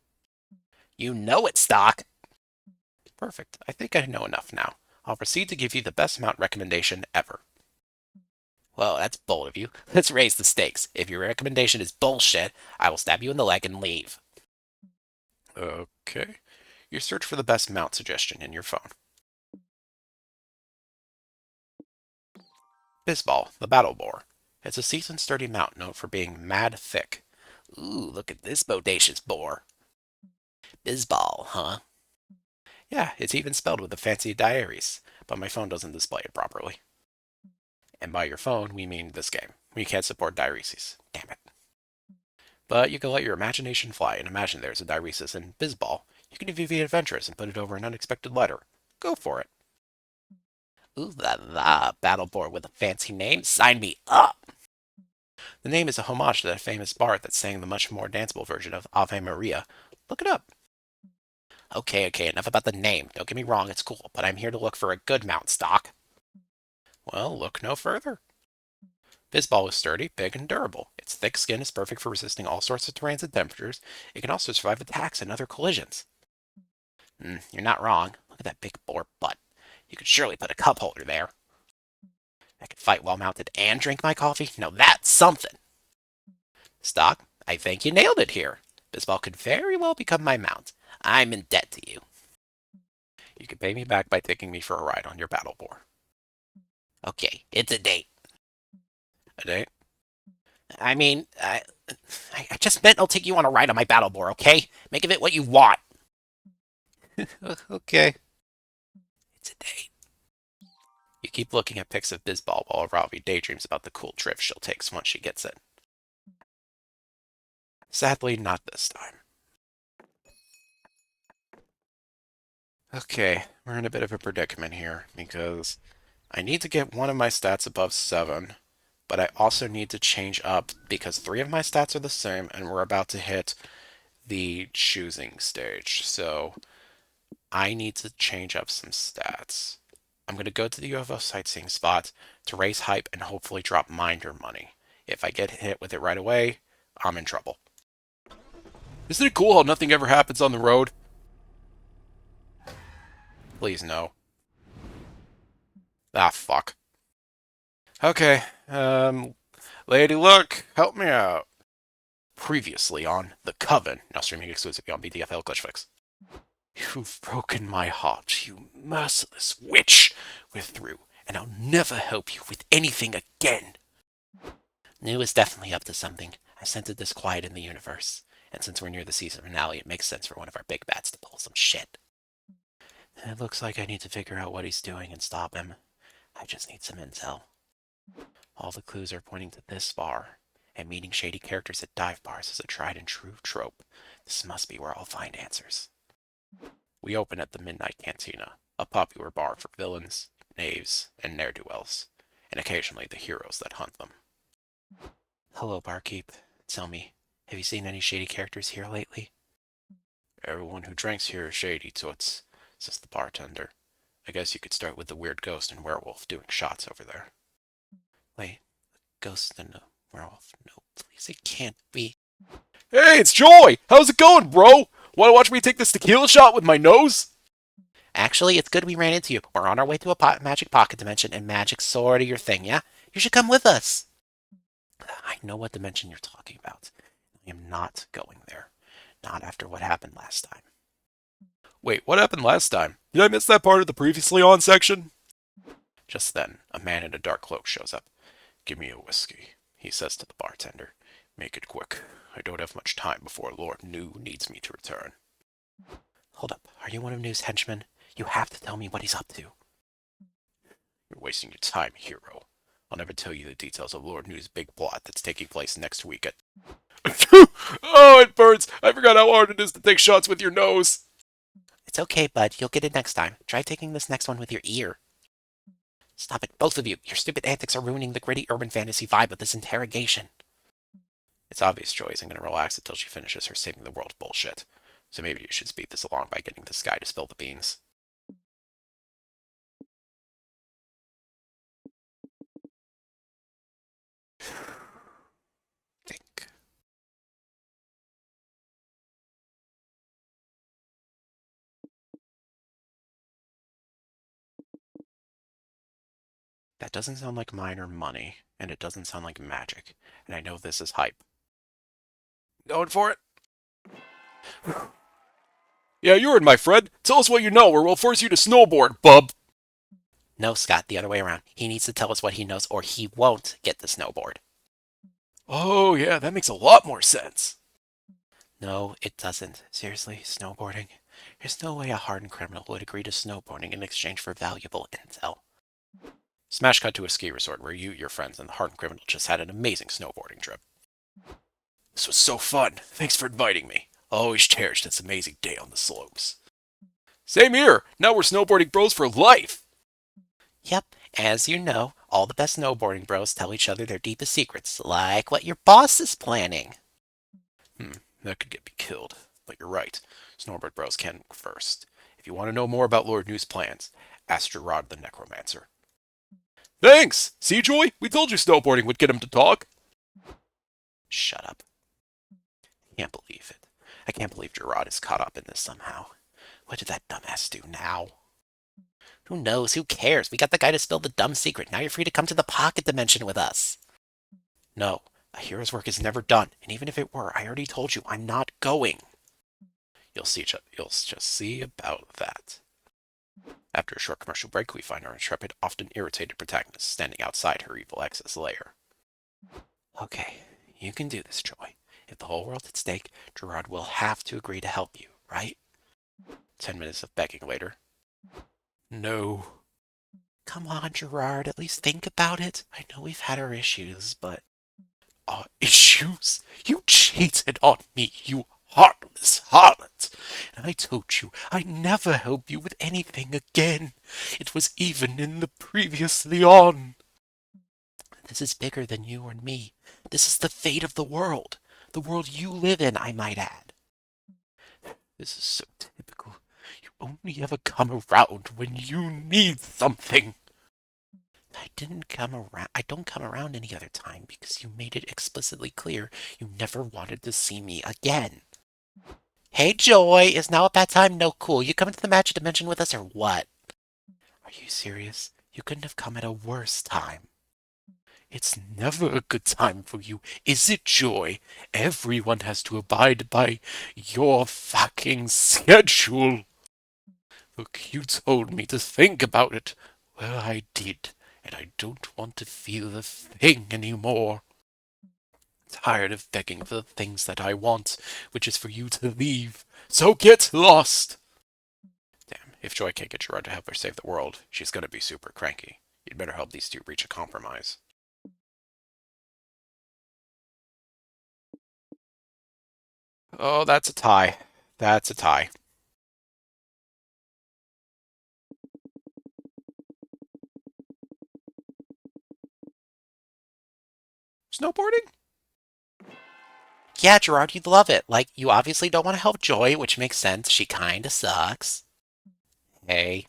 You know it, Stok. Perfect. I think I know enough now. I'll proceed to give you the best mount recommendation ever. Well, that's bold of you. Let's raise the stakes. If your recommendation is bullshit, I will stab you in the leg and leave. Okay. You search for the best mount suggestion in your phone. Bisbal, the battle boar. It's a seasoned sturdy mount known for being mad thick. Ooh, look at this bodacious boar. Bisbal, huh? Yeah, it's even spelled with a fancy diaries, but my phone doesn't display it properly. And by your phone, we mean this game. We can't support diareses. Damn it. But you can let your imagination fly and imagine there's a diaresis in Bisbal. You can even be adventurous and put it over an unexpected letter. Go for it. Ooh la la, battle boar with a fancy name. Sign me up. The name is a homage to that famous bard that sang the much more danceable version of Ave Maria. Look it up. Okay, enough about the name. Don't get me wrong, it's cool, but I'm here to look for a good mount, Stok. Well, look no further. Bisbal is sturdy, big, and durable. Its thick skin is perfect for resisting all sorts of terrains and temperatures. It can also survive attacks and other collisions. You're not wrong. Look at that big boar butt. You could surely put a cup holder there. I could fight well mounted and drink my coffee. Now that's something. Stok, I think you nailed it here. Bisbal could very well become my mount. I'm in debt to you. You can pay me back by taking me for a ride on your battle boar. Okay, it's a date. A date? I mean, I just meant I'll take you on a ride on my battle boar, okay? Make of it what you want. Okay. It's a date. You keep looking at pics of Bizball while Ravi daydreams about the cool trip she'll take once she gets it. Sadly, not this time. Okay, we're in a bit of a predicament here because I need to get one of my stats above 7, but I also need to change up because 3 of my stats are the same and we're about to hit the choosing stage. So I need to change up some stats. I'm going to go to the UFO sightseeing spot to raise hype and hopefully drop minder money. If I get hit with it right away, I'm in trouble. Isn't it cool how nothing ever happens on the road? Please no. Ah, fuck. Okay, Lady Luck, help me out. Previously on The Coven, now streaming exclusively on BTFL Glitch Fix. You've broken my heart, you merciless witch. We're through, and I'll never help you with anything again. New is definitely up to something. I sense a disquiet in the universe. And since we're near the season finale, it makes sense for one of our big bats to pull some shit. It looks like I need to figure out what he's doing and stop him. I just need some intel. All the clues are pointing to this bar, and meeting shady characters at dive bars is a tried and true trope. This must be where I'll find answers. We open at the Midnight Cantina, a popular bar for villains, knaves, and ne'er-do-wells, and occasionally the heroes that hunt them. Hello, barkeep. Tell me, have you seen any shady characters here lately? Everyone who drinks here is shady, toots, says the bartender. I guess you could start with the weird ghost and werewolf doing shots over there. Wait, a ghost and a werewolf? No, please, it can't be. Hey, it's Joy! How's it going, bro? Wanna watch me take this tequila shot with my nose? Actually, it's good we ran into you. We're on our way to a magic pocket dimension, and magic's sort of your thing, yeah? You should come with us. I know what dimension you're talking about. I am not going there. Not after what happened last time. Wait, what happened last time? Did I miss that part of the previously on section? Just then, a man in a dark cloak shows up. Give me a whiskey, he says to the bartender. Make it quick. I don't have much time before Lord New needs me to return. Hold up, are you one of New's henchmen? You have to tell me what he's up to. You're wasting your time, hero. I'll never tell you the details of Lord New's big plot that's taking place next week at... Oh, it burns! I forgot how hard it is to take shots with your nose! It's okay, bud. You'll get it next time. Try taking this next one with your ear. Stop it, both of you. Your stupid antics are ruining the gritty urban fantasy vibe of this interrogation. It's obvious Joy isn't going to relax until she finishes her saving the world bullshit. So maybe you should speed this along by getting this guy to spill the beans. Think. That doesn't sound like mine or money, and it doesn't sound like magic, and I know this is hype. Going for it? Yeah, you're in, my friend. Tell us what you know, or we'll force you to snowboard, bub. No, Scott, the other way around. He needs to tell us what he knows, or he won't get the snowboard. Oh, yeah, that makes a lot more sense. No, it doesn't. Seriously, snowboarding? There's no way a hardened criminal would agree to snowboarding in exchange for valuable intel. Smash cut to a ski resort where you, your friends, and the hardened criminal just had an amazing snowboarding trip. This was so fun. Thanks for inviting me. I always cherished this amazing day on the slopes. Same here. Now we're snowboarding bros for life. Yep, as you know, all the best snowboarding bros tell each other their deepest secrets, like what your boss is planning. That could get me killed. But you're right. Snowboard bros can first. If you want to know more about Lord New's plans, ask Gerard the Necromancer. Thanks. See, Joy? We told you snowboarding would get him to talk. Shut up. I can't believe it. I can't believe Gerard is caught up in this somehow. What did that dumbass do now? Who knows? Who cares? We got the guy to spill the dumb secret. Now you're free to come to the pocket dimension with us. No, a hero's work is never done, and even if it were, I already told you I'm not going. You'll just see about that. After a short commercial break, we find our intrepid, often irritated protagonist standing outside her evil ex's lair. Okay, you can do this, Joy. If the whole world's at stake, Gerard will have to agree to help you, right? 10 minutes of begging later. No. Come on, Gerard, at least think about it. I know we've had our issues, but... Issues? You cheated on me, you heartless harlot. And I told you I'd never help you with anything again. It was even in the previously on. This is bigger than you or me. This is the fate of the world. The world you live in, I might add. This is so typical. You only ever come around when you need something. I don't come around any other time because you made it explicitly clear you never wanted to see me again. Hey, Joy, is now a bad time? No, cool. You coming to the magic dimension with us or what? Are you serious? You couldn't have come at a worse time. It's never a good time for you, is it, Joy? Everyone has to abide by your fucking schedule. Look, you told me to think about it. Well, I did, and I don't want to feel the thing anymore. Tired of begging for the things that I want, which is for you to leave. So get lost! Damn, if Joy can't get Gerard to help her save the world, she's gonna be super cranky. You'd better help these two reach a compromise. Oh, that's a tie. That's a tie. Snowboarding? Yeah, Gerard, you'd love it. Like, you obviously don't want to help Joy, which makes sense. She kinda sucks. Hey.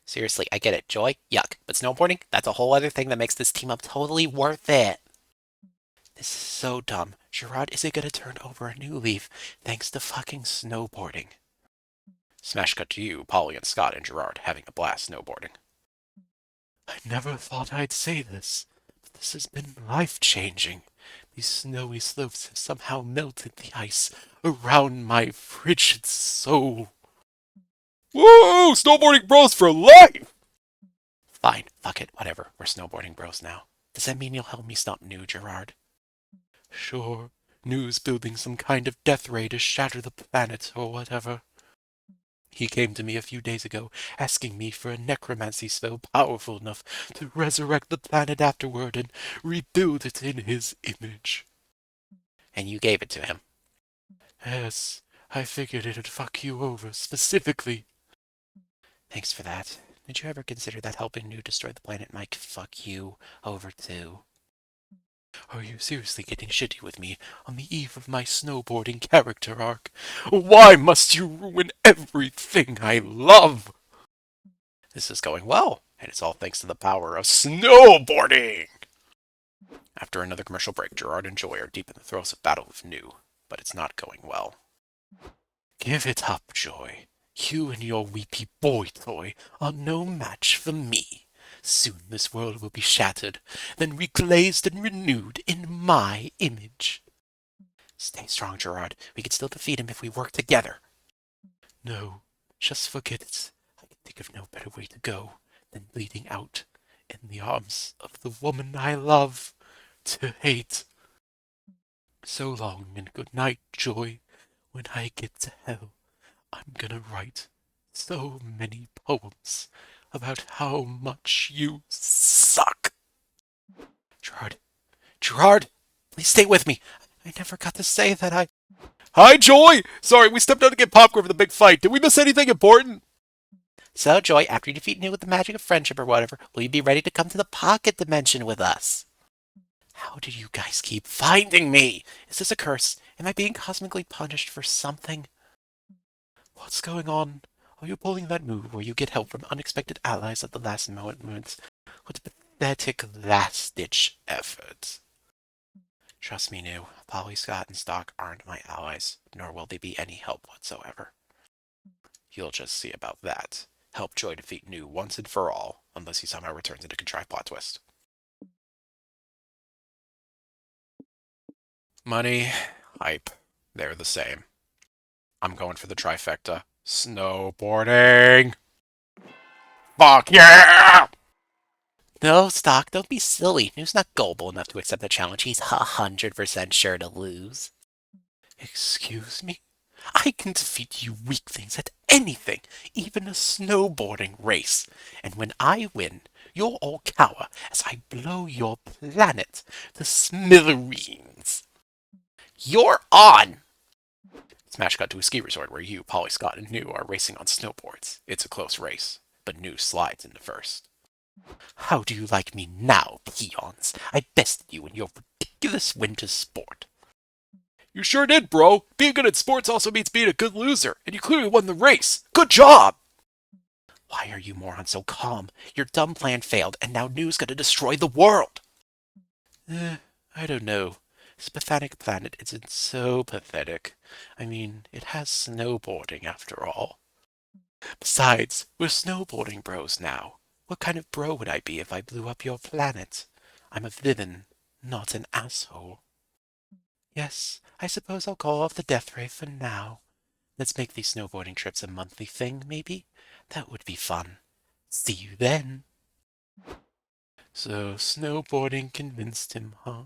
Seriously, I get it. Joy, yuck. But snowboarding, that's a whole other thing that makes this team up totally worth it. This is so dumb. Gerard isn't gonna turn over a new leaf thanks to fucking snowboarding. Smash cut to you, Polly and Scott and Gerard having a blast snowboarding. I never thought I'd say this, but this has been life-changing. These snowy slopes have somehow melted the ice around my frigid soul. Whoa! Snowboarding bros for life! Fine, fuck it, whatever. We're snowboarding bros now. Does that mean you'll help me stop New, Gerard? Sure, New's building some kind of death ray to shatter the planet or whatever. He came to me a few days ago, asking me for a necromancy spell powerful enough to resurrect the planet afterward and rebuild it in his image. And you gave it to him. Yes, I figured it'd fuck you over, specifically. Thanks for that. Did you ever consider that helping New destroy the planet might fuck you over too? Are you seriously getting shitty with me on the eve of my snowboarding character arc? Why must you ruin everything I love? This is going well, and it's all thanks to the power of snowboarding! After another commercial break, Gerard and Joy are deep in the throes of battle with New, but it's not going well. Give it up, Joy. You and your weepy boy toy are no match for me. Soon this world will be shattered, then reglazed and renewed in my image. Stay strong, Gerard. We can still defeat him if we work together. No, just forget it. I can think of no better way to go than bleeding out in the arms of the woman I love to hate. So long and good night, Joy. When I get to hell, I'm gonna write so many poems about how much you suck. Gerard. Gerard! Please stay with me. I never got to say that I... Hi, Joy! Sorry, we stepped out to get popcorn for the big fight. Did we miss anything important? So, Joy, after you defeat New with the magic of friendship or whatever, will you be ready to come to the pocket dimension with us? How do you guys keep finding me? Is this a curse? Am I being cosmically punished for something? What's going on? Are you pulling that move where you get help from unexpected allies at the last moment? What a pathetic last-ditch effort. Trust me, New. Polly, Scott, and Stok aren't my allies, nor will they be any help whatsoever. You'll just see about that. Help Joy defeat New once and for all, unless he somehow returns in a contrived plot twist. Money, hype, they're the same. I'm going for the trifecta. Snowboarding! Fuck yeah! No, Stok, don't be silly. New's not gullible enough to accept the challenge. He's 100% sure to lose. Excuse me? I can defeat you weak things at anything, even a snowboarding race. And when I win, you'll all cower as I blow your planet to smithereens. You're on! Smash cut to a ski resort where you, Polly Scott, and New are racing on snowboards. It's a close race, but New slides into first. How do you like me now, peons? I bested you in your ridiculous winter sport. You sure did, bro. Being good at sports also means being a good loser, and you clearly won the race. Good job! Why are you morons so calm? Your dumb plan failed, and now New's gonna destroy the world! I don't know. This pathetic planet isn't so pathetic. I mean, it has snowboarding after all. Besides, we're snowboarding bros now. What kind of bro would I be if I blew up your planet? I'm a villain, not an asshole. Yes, I suppose I'll call off the death ray for now. Let's make these snowboarding trips a monthly thing, maybe? That would be fun. See you then. So, snowboarding convinced him, huh?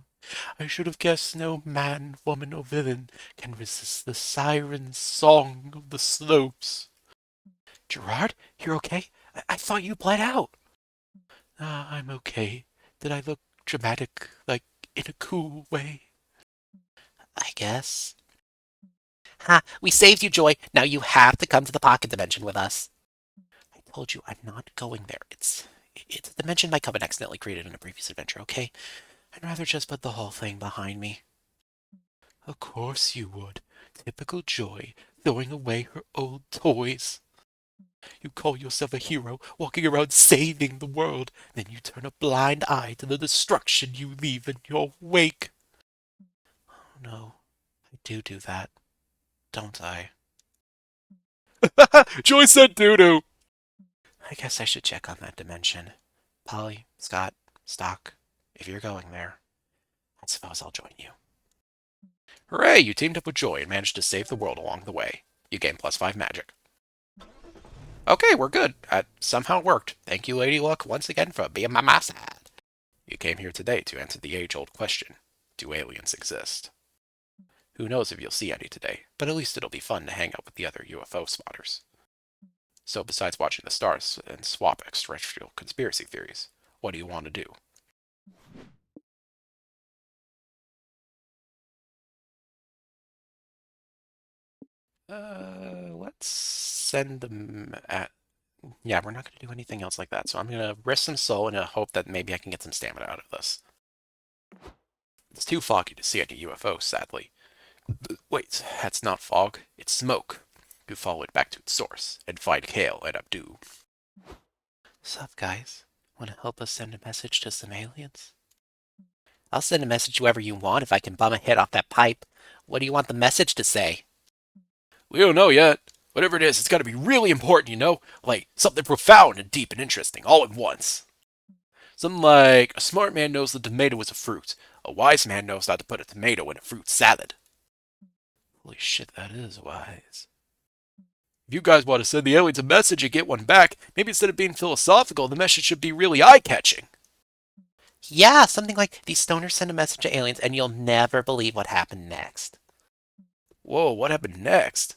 I should have guessed no man, woman, or villain can resist the siren song of the slopes. Gerard, you're okay? I thought you bled out. I'm okay. Did I look dramatic, like in a cool way? I guess. Ha! We saved you, Joy. Now you have to come to the pocket dimension with us. I told you I'm not going there. It's a dimension my coven accidentally created in a previous adventure, okay? I'd rather just put the whole thing behind me. Of course you would. Typical Joy, throwing away her old toys. You call yourself a hero, walking around saving the world, then you turn a blind eye to the destruction you leave in your wake. Oh no, I do that, don't I? Joy said doo-doo. I guess I should check on that dimension. Polly, Scott, Stok, if you're going there, I suppose I'll join you. Hooray, you teamed up with Joy and managed to save the world along the way. You gain +5 magic. Okay, we're good. That somehow worked. Thank you, Lady Luck, once again for being by my side. You came here today to answer the age-old question, do aliens exist? Who knows if you'll see any today, but at least it'll be fun to hang out with the other UFO spotters. So besides watching the stars and swap extraterrestrial conspiracy theories, what do you want to do? Let's send them at... Yeah, we're not going to do anything else like that, so I'm going to risk some soul and hope that maybe I can get some stamina out of this. It's too foggy to see any UFOs, sadly. Wait, that's not fog, it's smoke. You follow it back to its source, and find Kale and Abdu. Sup, guys? Want to help us send a message to some aliens? I'll send a message to whoever you want if I can bum a hit off that pipe. What do you want the message to say? We don't know yet. Whatever it is, it's got to be really important, you know? Like, something profound and deep and interesting, all at once. Something like, a smart man knows the tomato is a fruit. A wise man knows not to put a tomato in a fruit salad. Holy shit, that is wise. If you guys want to send the aliens a message and get one back, maybe instead of being philosophical, the message should be really eye-catching. Yeah, something like, these stoners send a message to aliens and you'll never believe what happened next. Whoa, what happened next?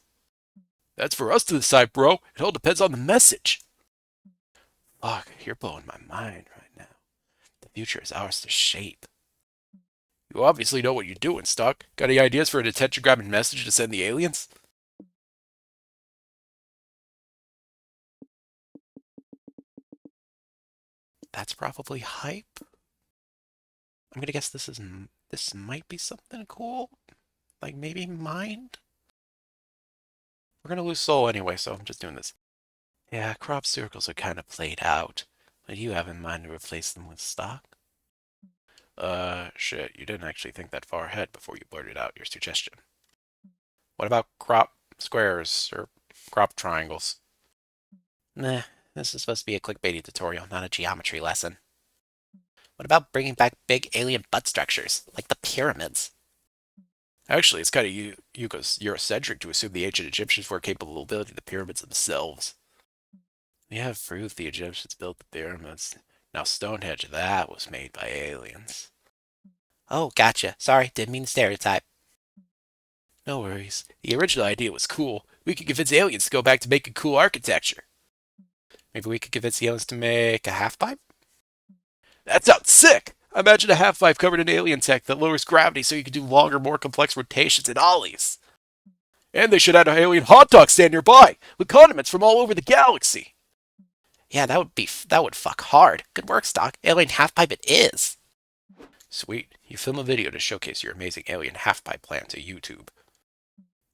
That's for us to decide, bro. It all depends on the message. Fuck, you're blowing my mind right now. The future is ours to shape. You obviously know what you're doing, Stok. Got any ideas for an attention-grabbing message to send the aliens? That's probably hype. I'm gonna guess this might be something cool. Like maybe mind? We're gonna lose soul anyway, so I'm just doing this. Yeah, crop circles are kind of played out. What do you have in mind to replace them with Stok? Shit, you didn't actually think that far ahead before you blurted out your suggestion. What about crop squares, or crop triangles? Nah, this is supposed to be a clickbaity tutorial, not a geometry lesson. What about bringing back big alien butt structures, like the pyramids? Actually, it's kind of Eurocentric to assume the ancient Egyptians were capable of building the pyramids themselves. We have proof the Egyptians built the pyramids. Now Stonehenge, that was made by aliens. Oh, gotcha. Sorry, didn't mean to stereotype. No worries. The original idea was cool. We could convince aliens to go back to making cool architecture. Maybe we could convince the aliens to make a half pipe? That sounds sick! Imagine a half pipe covered in alien tech that lowers gravity so you can do longer, more complex rotations and ollies. And they should add an alien hot dog stand nearby, with condiments from all over the galaxy. Yeah, that would fuck hard. Good work, Stok. Alien half-pipe it is. Sweet. You film a video to showcase your amazing alien half-pipe plan to YouTube.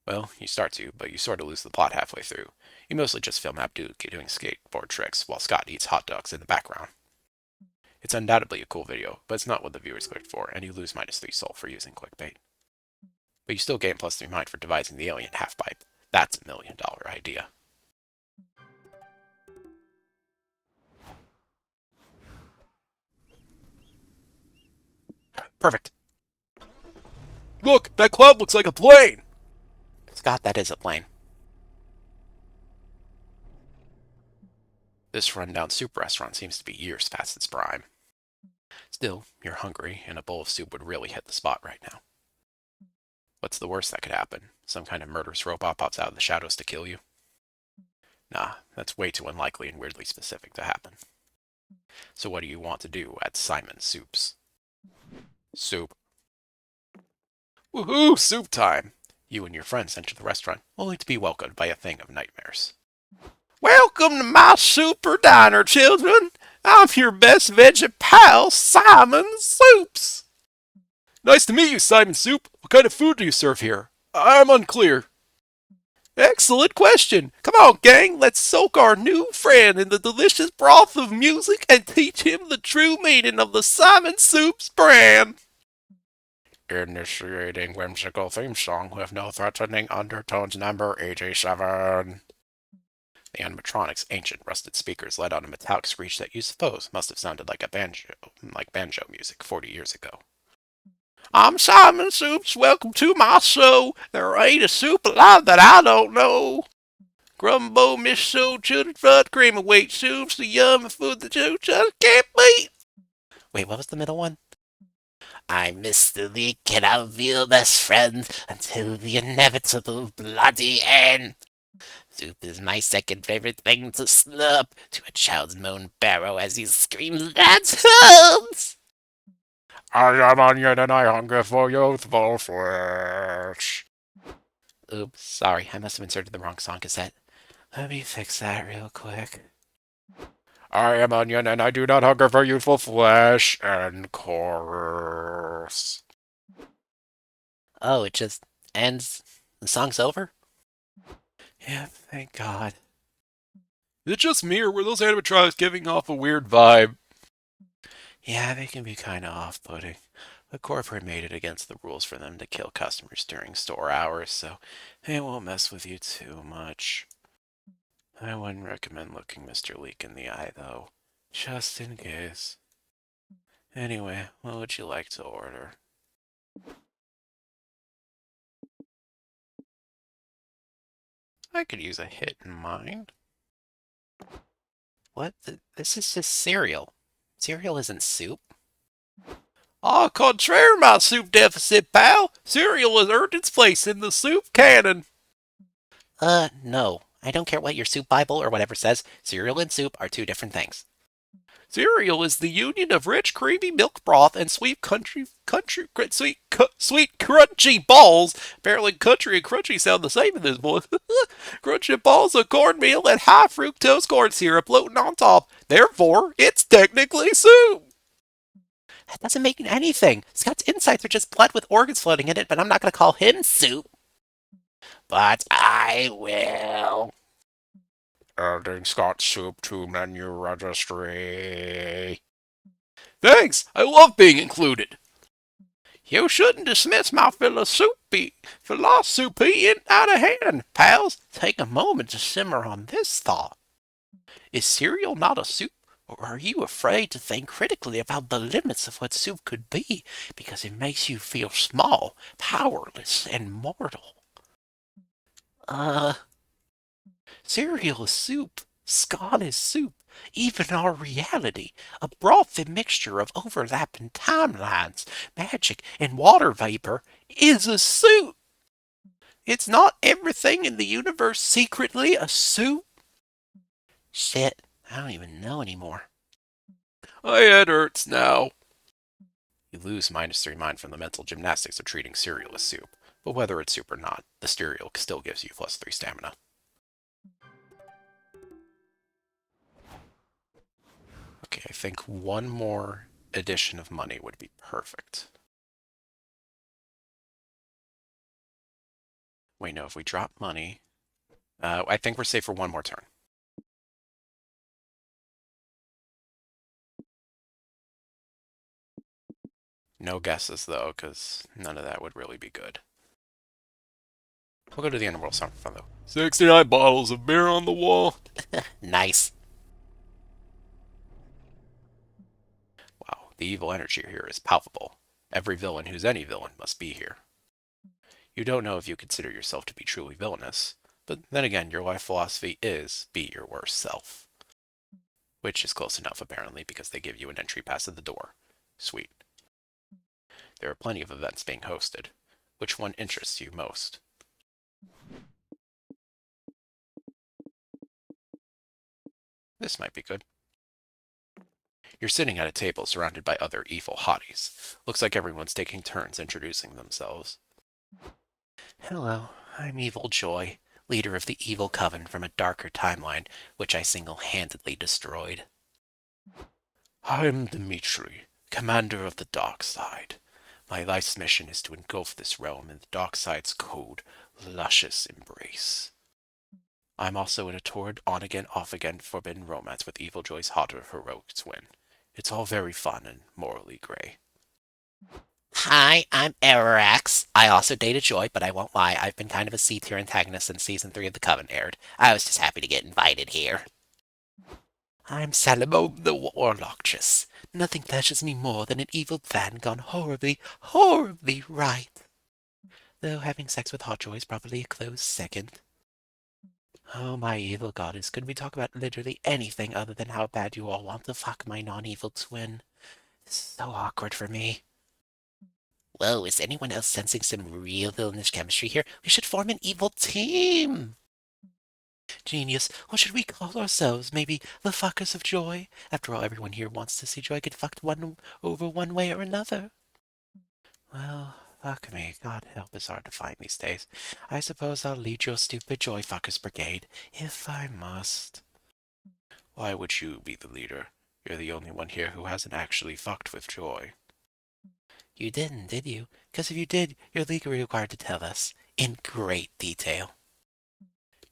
Well, you start to, but you sort of lose the plot halfway through. You mostly just film Abdul doing skateboard tricks while Scott eats hot dogs in the background. It's undoubtedly a cool video, but it's not what the viewers clicked for, and you lose -3 soul for using clickbait. But you still gain +3 mind for devising the alien half-pipe. That's $1 million idea. Perfect. Look, that cloud looks like a plane! Scott, that is a plane. This rundown soup restaurant seems to be years past its prime. Still, you're hungry, and a bowl of soup would really hit the spot right now. What's the worst that could happen? Some kind of murderous robot pops out of the shadows to kill you? Nah, that's way too unlikely and weirdly specific to happen. So what do you want to do at Simon's Soups? Soup. Woohoo! Soup time! You and your friends enter the restaurant, only to be welcomed by a thing of nightmares. Welcome to my super diner, children! I'm your best veggie pal, Simon Soups! Nice to meet you, Simon Soup. What kind of food do you serve here? I'm unclear. Excellent question! Come on, gang, let's soak our new friend in the delicious broth of music and teach him the true meaning of the Simon Soups brand! Initiating whimsical theme song with no threatening undertones, number 87. The animatronic's ancient rusted speakers let out a metallic screech that you suppose must have sounded like banjo music 40 years ago. I'm Simon Soups, welcome to my show. There ain't a soup alive that I don't know. Grumbo, miso, chili fried cream of wheat soups, the yummy food that you just can't beat. Wait, what was the middle one? I'm Mr. Leek and I'll be your best friend until the inevitable bloody end. Soup is my second favorite thing to slurp to a child's moan barrow as he screams, "That's hurts!" I am onion and I hunger for youthful flesh. Oops, sorry, I must have inserted the wrong song cassette. Let me fix that real quick. I am onion and I do not hunger for youthful flesh. And chorus. Oh, it just ends? The song's over? Yeah, thank God. Is it just me, or were those animatronics giving off a weird vibe? Yeah, they can be kind of off-putting. The corporate made it against the rules for them to kill customers during store hours, so they won't mess with you too much. I wouldn't recommend looking Mr. Leek in the eye, though, just in case. Anyway, what would you like to order? I could use a hit in mind. What? This is just cereal. Cereal isn't soup. Au contraire, my soup deficit pal! Cereal has earned its place in the soup canon! No. I don't care what your soup Bible or whatever says. Cereal and soup are two different things. Cereal is the union of rich, creamy milk broth and sweet crunchy balls. Apparently, country and crunchy sound the same in this voice. Crunchy balls of cornmeal and high fructose corn syrup floating on top. Therefore, it's technically soup. That doesn't make anything. Scott's insides are just blood with organs floating in it, but I'm not going to call him soup. But I will. Adding Scott Soup to menu registry. Thanks, I love being included. You shouldn't dismiss my philosophy out of hand, pals. Take a moment to simmer on this thought. Is cereal not a soup, or are you afraid to think critically about the limits of what soup could be because it makes you feel small, powerless, and mortal? Cereal is soup. Scarlet soup, even our reality, a brothy mixture of overlapping timelines, magic, and water vapor, is a soup. It's not everything in the universe secretly a soup. Shit, I don't even know anymore. My head hurts now. You lose -3 mind from the mental gymnastics of treating cereal as soup, but whether it's soup or not, the cereal still gives you +3 stamina. Okay, I think one more addition of money would be perfect. Wait, no, if we drop money, I think we're safe for one more turn. No guesses, though, because none of that would really be good. We'll go to the Underworld Summer Fun, though. 69 bottles of beer on the wall. Nice. Wow, the evil energy here is palpable. Every villain who's any villain must be here. You don't know if you consider yourself to be truly villainous, but then again, your life philosophy is be your worst self. Which is close enough, apparently, because they give you an entry pass at the door. Sweet. There are plenty of events being hosted. Which one interests you most? This might be good. You're sitting at a table surrounded by other evil hotties. Looks like everyone's taking turns introducing themselves. Hello, I'm Evil Joy, leader of the Evil Coven from a darker timeline, which I single-handedly destroyed. I'm Dimitri, commander of the dark side. My life's mission is to engulf this realm in the dark side's code, luscious embrace. I'm also in a torrid on-again, off-again forbidden romance with Evil Joy's hotter heroic twin. It's all very fun and morally gray. Hi, I'm Arax. I also dated Joy, but I won't lie, I've been kind of a C-tier antagonist since Season 3 of The Coven aired. I was just happy to get invited here. I'm Salamo the Warlocktress. Nothing pleasures me more than an evil plan gone horribly, horribly right. Though having sex with Hot Joy is probably a close second. Oh, my evil goddess, could we talk about literally anything other than how bad you all want to fuck my non-evil twin? This is so awkward for me. Whoa, is anyone else sensing some real villainish chemistry here? We should form an evil team! Genius, what should we call ourselves? Maybe the Fuckers of Joy? After all, everyone here wants to see Joy get fucked over one way or another. Well, fuck me. God help, it's hard to find these days. I suppose I'll lead your stupid Joy Fuckers Brigade, if I must. Why would you be the leader? You're the only one here who hasn't actually fucked with Joy. You didn't, did you? Because if you did, you're legally required to tell us, in great detail.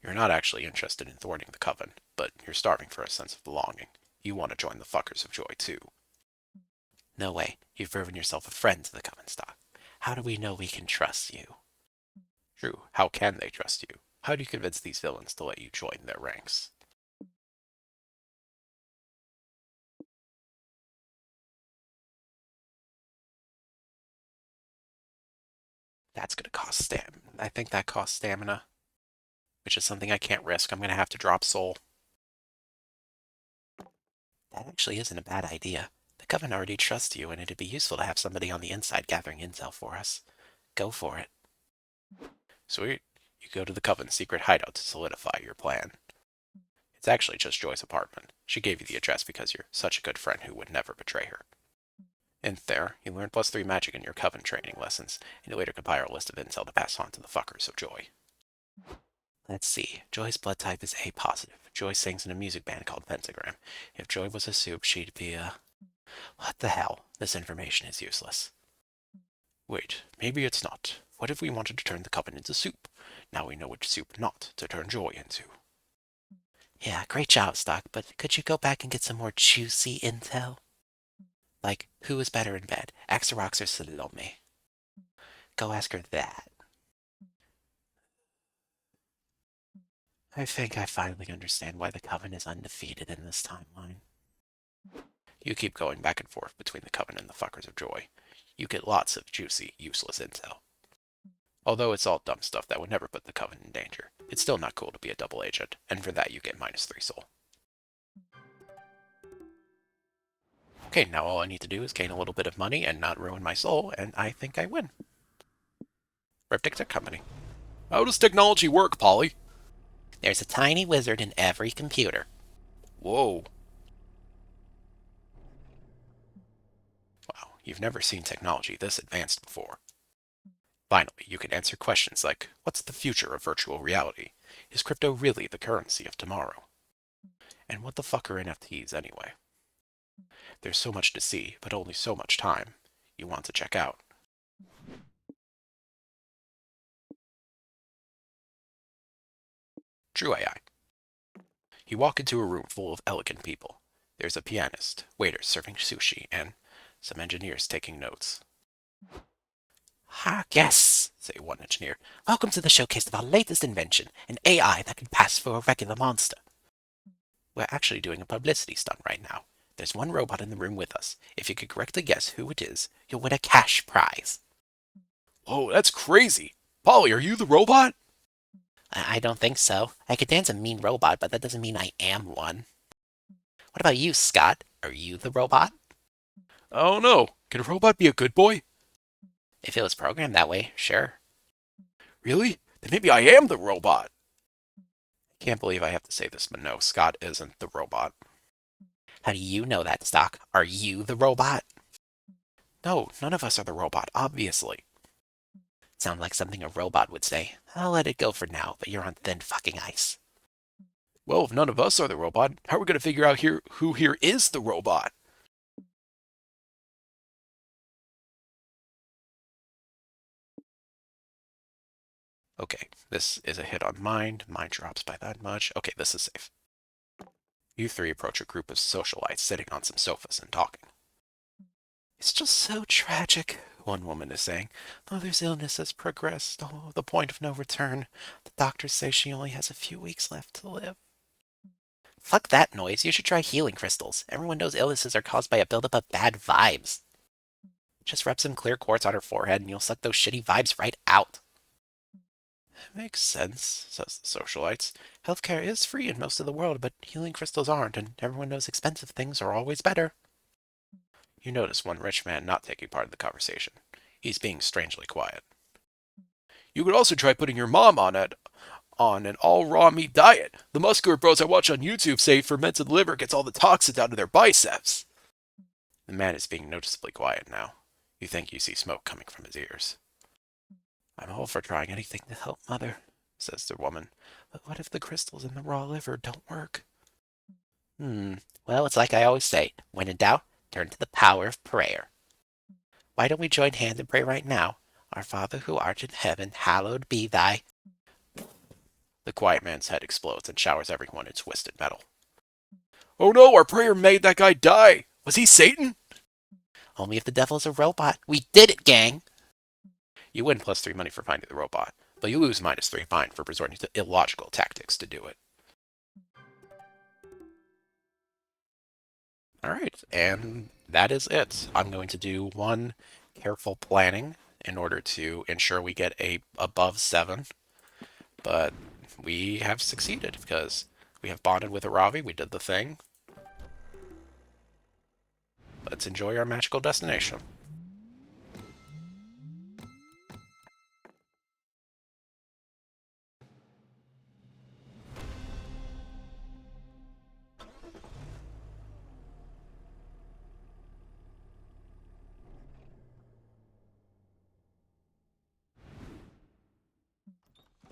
You're not actually interested in thwarting the Coven, but you're starving for a sense of belonging. You want to join the Fuckers of Joy, too. No way. You've proven yourself a friend to the Coven Stok. How do we know we can trust you? True, how can they trust you? How do you convince these villains to let you join their ranks? That's gonna cost stamina. I think that costs stamina, which is something I can't risk. I'm gonna have to drop soul. That actually isn't a bad idea. The Coven already trusts you, and it'd be useful to have somebody on the inside gathering intel for us. Go for it. Sweet. You go to the Coven's secret hideout to solidify your plan. It's actually just Joy's apartment. She gave you the address because you're such a good friend who would never betray her. In there, you learn +3 magic in your Coven training lessons, and you later compile a list of intel to pass on to the Fuckers of Joy. Let's see. Joy's blood type is A positive. Joy sings in a music band called Pentagram. If Joy was a soup, she'd be a... What the hell? This information is useless. Wait, maybe it's not. What if we wanted to turn the Coven into soup? Now we know which soup not to turn Joy into. Yeah, great job, Stok, but could you go back and get some more juicy intel? Like, who is better in bed, Axarox or Salome? Go ask her that. I think I finally understand why the Coven is undefeated in this timeline. You keep going back and forth between the Coven and the Fuckers of Joy. You get lots of juicy, useless intel. Although it's all dumb stuff that would never put the Coven in danger, it's still not cool to be a double agent, and for that you get -3 soul. Okay, now all I need to do is gain a little bit of money and not ruin my soul, and I think I win. Riptic Company. How does technology work, Polly? There's a tiny wizard in every computer. Whoa. Wow, you've never seen technology this advanced before. Finally, you can answer questions like, what's the future of virtual reality? Is crypto really the currency of tomorrow? And what the fuck are NFTs anyway? There's so much to see, but only so much time you want to check out. True AI. You walk into a room full of elegant people. There's a pianist, waiters serving sushi, and some engineers taking notes. Ah, yes, say one engineer. Welcome to the showcase of our latest invention, an AI that can pass for a regular monster. We're actually doing a publicity stunt right now. There's one robot in the room with us. If you could correctly guess who it is, You'll win a cash prize. Whoa, that's crazy. Polly, are you the robot? I don't think so. I could dance a mean robot, but that doesn't mean I am one. What about you, Scott? Are you the robot? I don't know. Can a robot be a good boy? If it was programmed that way, sure. Really? Then maybe I am the robot. Can't believe I have to say this, but no, Scott isn't the robot. How do you know that, Stok? Are you the robot? No, none of us are the robot, obviously. Sounds like something a robot would say. I'll let it go for now, but you're on thin fucking ice. Well, if none of us are the robot, how are we going to figure out who here is the robot? Okay, this is a hit on mind. Mine drops by that much. Okay, this is safe. You three approach a group of socialites sitting on some sofas and talking. It's just so tragic, one woman is saying. Mother's illness has progressed to the point of no return. The doctors say she only has a few weeks left to live. Fuck that noise. You should try healing crystals. Everyone knows illnesses are caused by a buildup of bad vibes. Just rub some clear quartz on her forehead and you'll suck those shitty vibes right out. Makes sense, says the socialites. Healthcare is free in most of the world, but healing crystals aren't, and everyone knows expensive things are always better. You notice one rich man not taking part in the conversation. He's being strangely quiet. You could also try putting your mom on an all raw meat diet. The muscular bros I watch on YouTube say fermented liver gets all the toxins out of their biceps. The man is being noticeably quiet now. You think you see smoke coming from his ears. I'm all for trying anything to help Mother, says the woman. But what if the crystals in the raw liver don't work? Well, it's like I always say. When in doubt, turn to the power of prayer. Why don't we join hands and pray right now? Our Father who art in heaven, hallowed be thy... The quiet man's head explodes and showers everyone in twisted metal. Oh no, our prayer made that guy die. Was he Satan? Only if the devil's a robot. We did it, gang! You win +3 money for finding the robot, but you lose -3 fine for resorting to illogical tactics to do it. Alright, and that is it. I'm going to do one careful planning in order to ensure we get a above 7, but we have succeeded because we have bonded with Aravi, we did the thing. Let's enjoy our magical destination.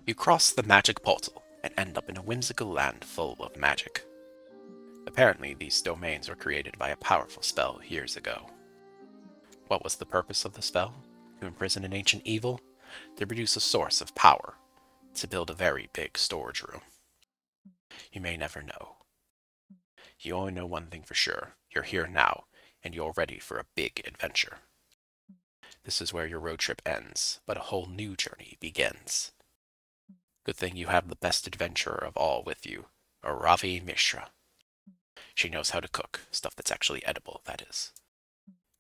You cross the magic portal and end up in a whimsical land full of magic. Apparently, these domains were created by a powerful spell years ago. What was the purpose of the spell? To imprison an ancient evil? To produce a source of power? To build a very big storage room? You may never know. You only know one thing for sure. You're here now, and you're ready for a big adventure. This is where your road trip ends, but a whole new journey begins. Good thing you have the best adventurer of all with you, Aravi Mishra. She knows how to cook, stuff that's actually edible, that is.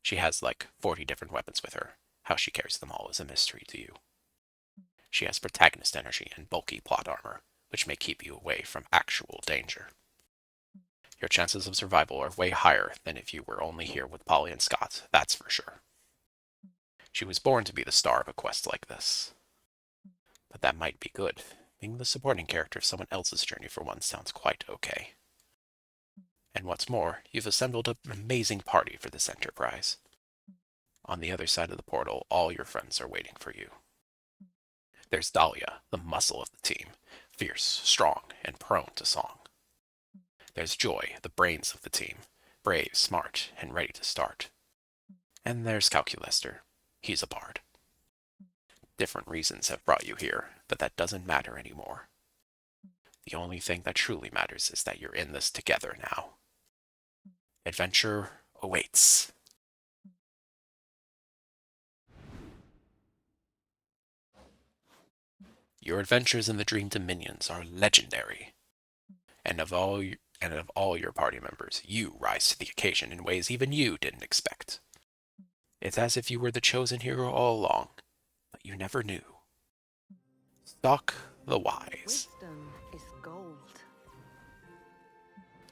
She has like 40 different weapons with her. How she carries them all is a mystery to you. She has protagonist energy and bulky plot armor, which may keep you away from actual danger. Your chances of survival are way higher than if you were only here with Polly and Scott, that's for sure. She was born to be the star of a quest like this. But that might be good. Being the supporting character of someone else's journey for once sounds quite okay. And what's more, you've assembled an amazing party for this enterprise. On the other side of the portal, all your friends are waiting for you. There's Dahlia, the muscle of the team, fierce, strong, and prone to song. There's Joy, the brains of the team, brave, smart, and ready to start. And there's Calculester. He's a bard. Different reasons have brought you here, but that doesn't matter anymore. The only thing that truly matters is that you're in this together now. Adventure awaits. Your adventures in the Dream Dominions are legendary. And of all your party members, you rise to the occasion in ways even you didn't expect. It's as if you were the chosen hero all along, but you never knew. Stok the Wise. Wisdom is gold.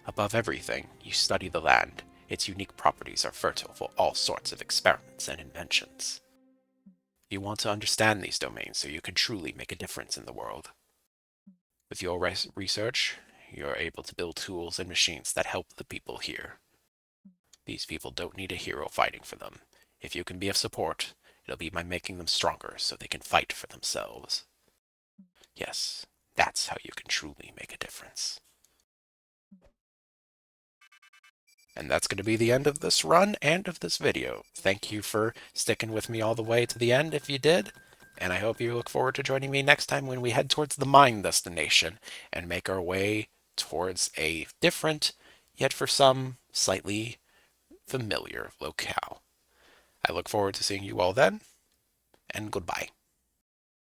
Above everything, you study the land. Its unique properties are fertile for all sorts of experiments and inventions. You want to understand these domains so you can truly make a difference in the world. With your research, you're able to build tools and machines that help the people here. These people don't need a hero fighting for them. If you can be of support, it'll be by making them stronger so they can fight for themselves. Yes, that's how you can truly make a difference. And that's going to be the end of this run and of this video. Thank you for sticking with me all the way to the end if you did. And I hope you look forward to joining me next time when we head towards the mine destination and make our way towards a different, yet for some, slightly familiar locale. I look forward to seeing you all then, and goodbye.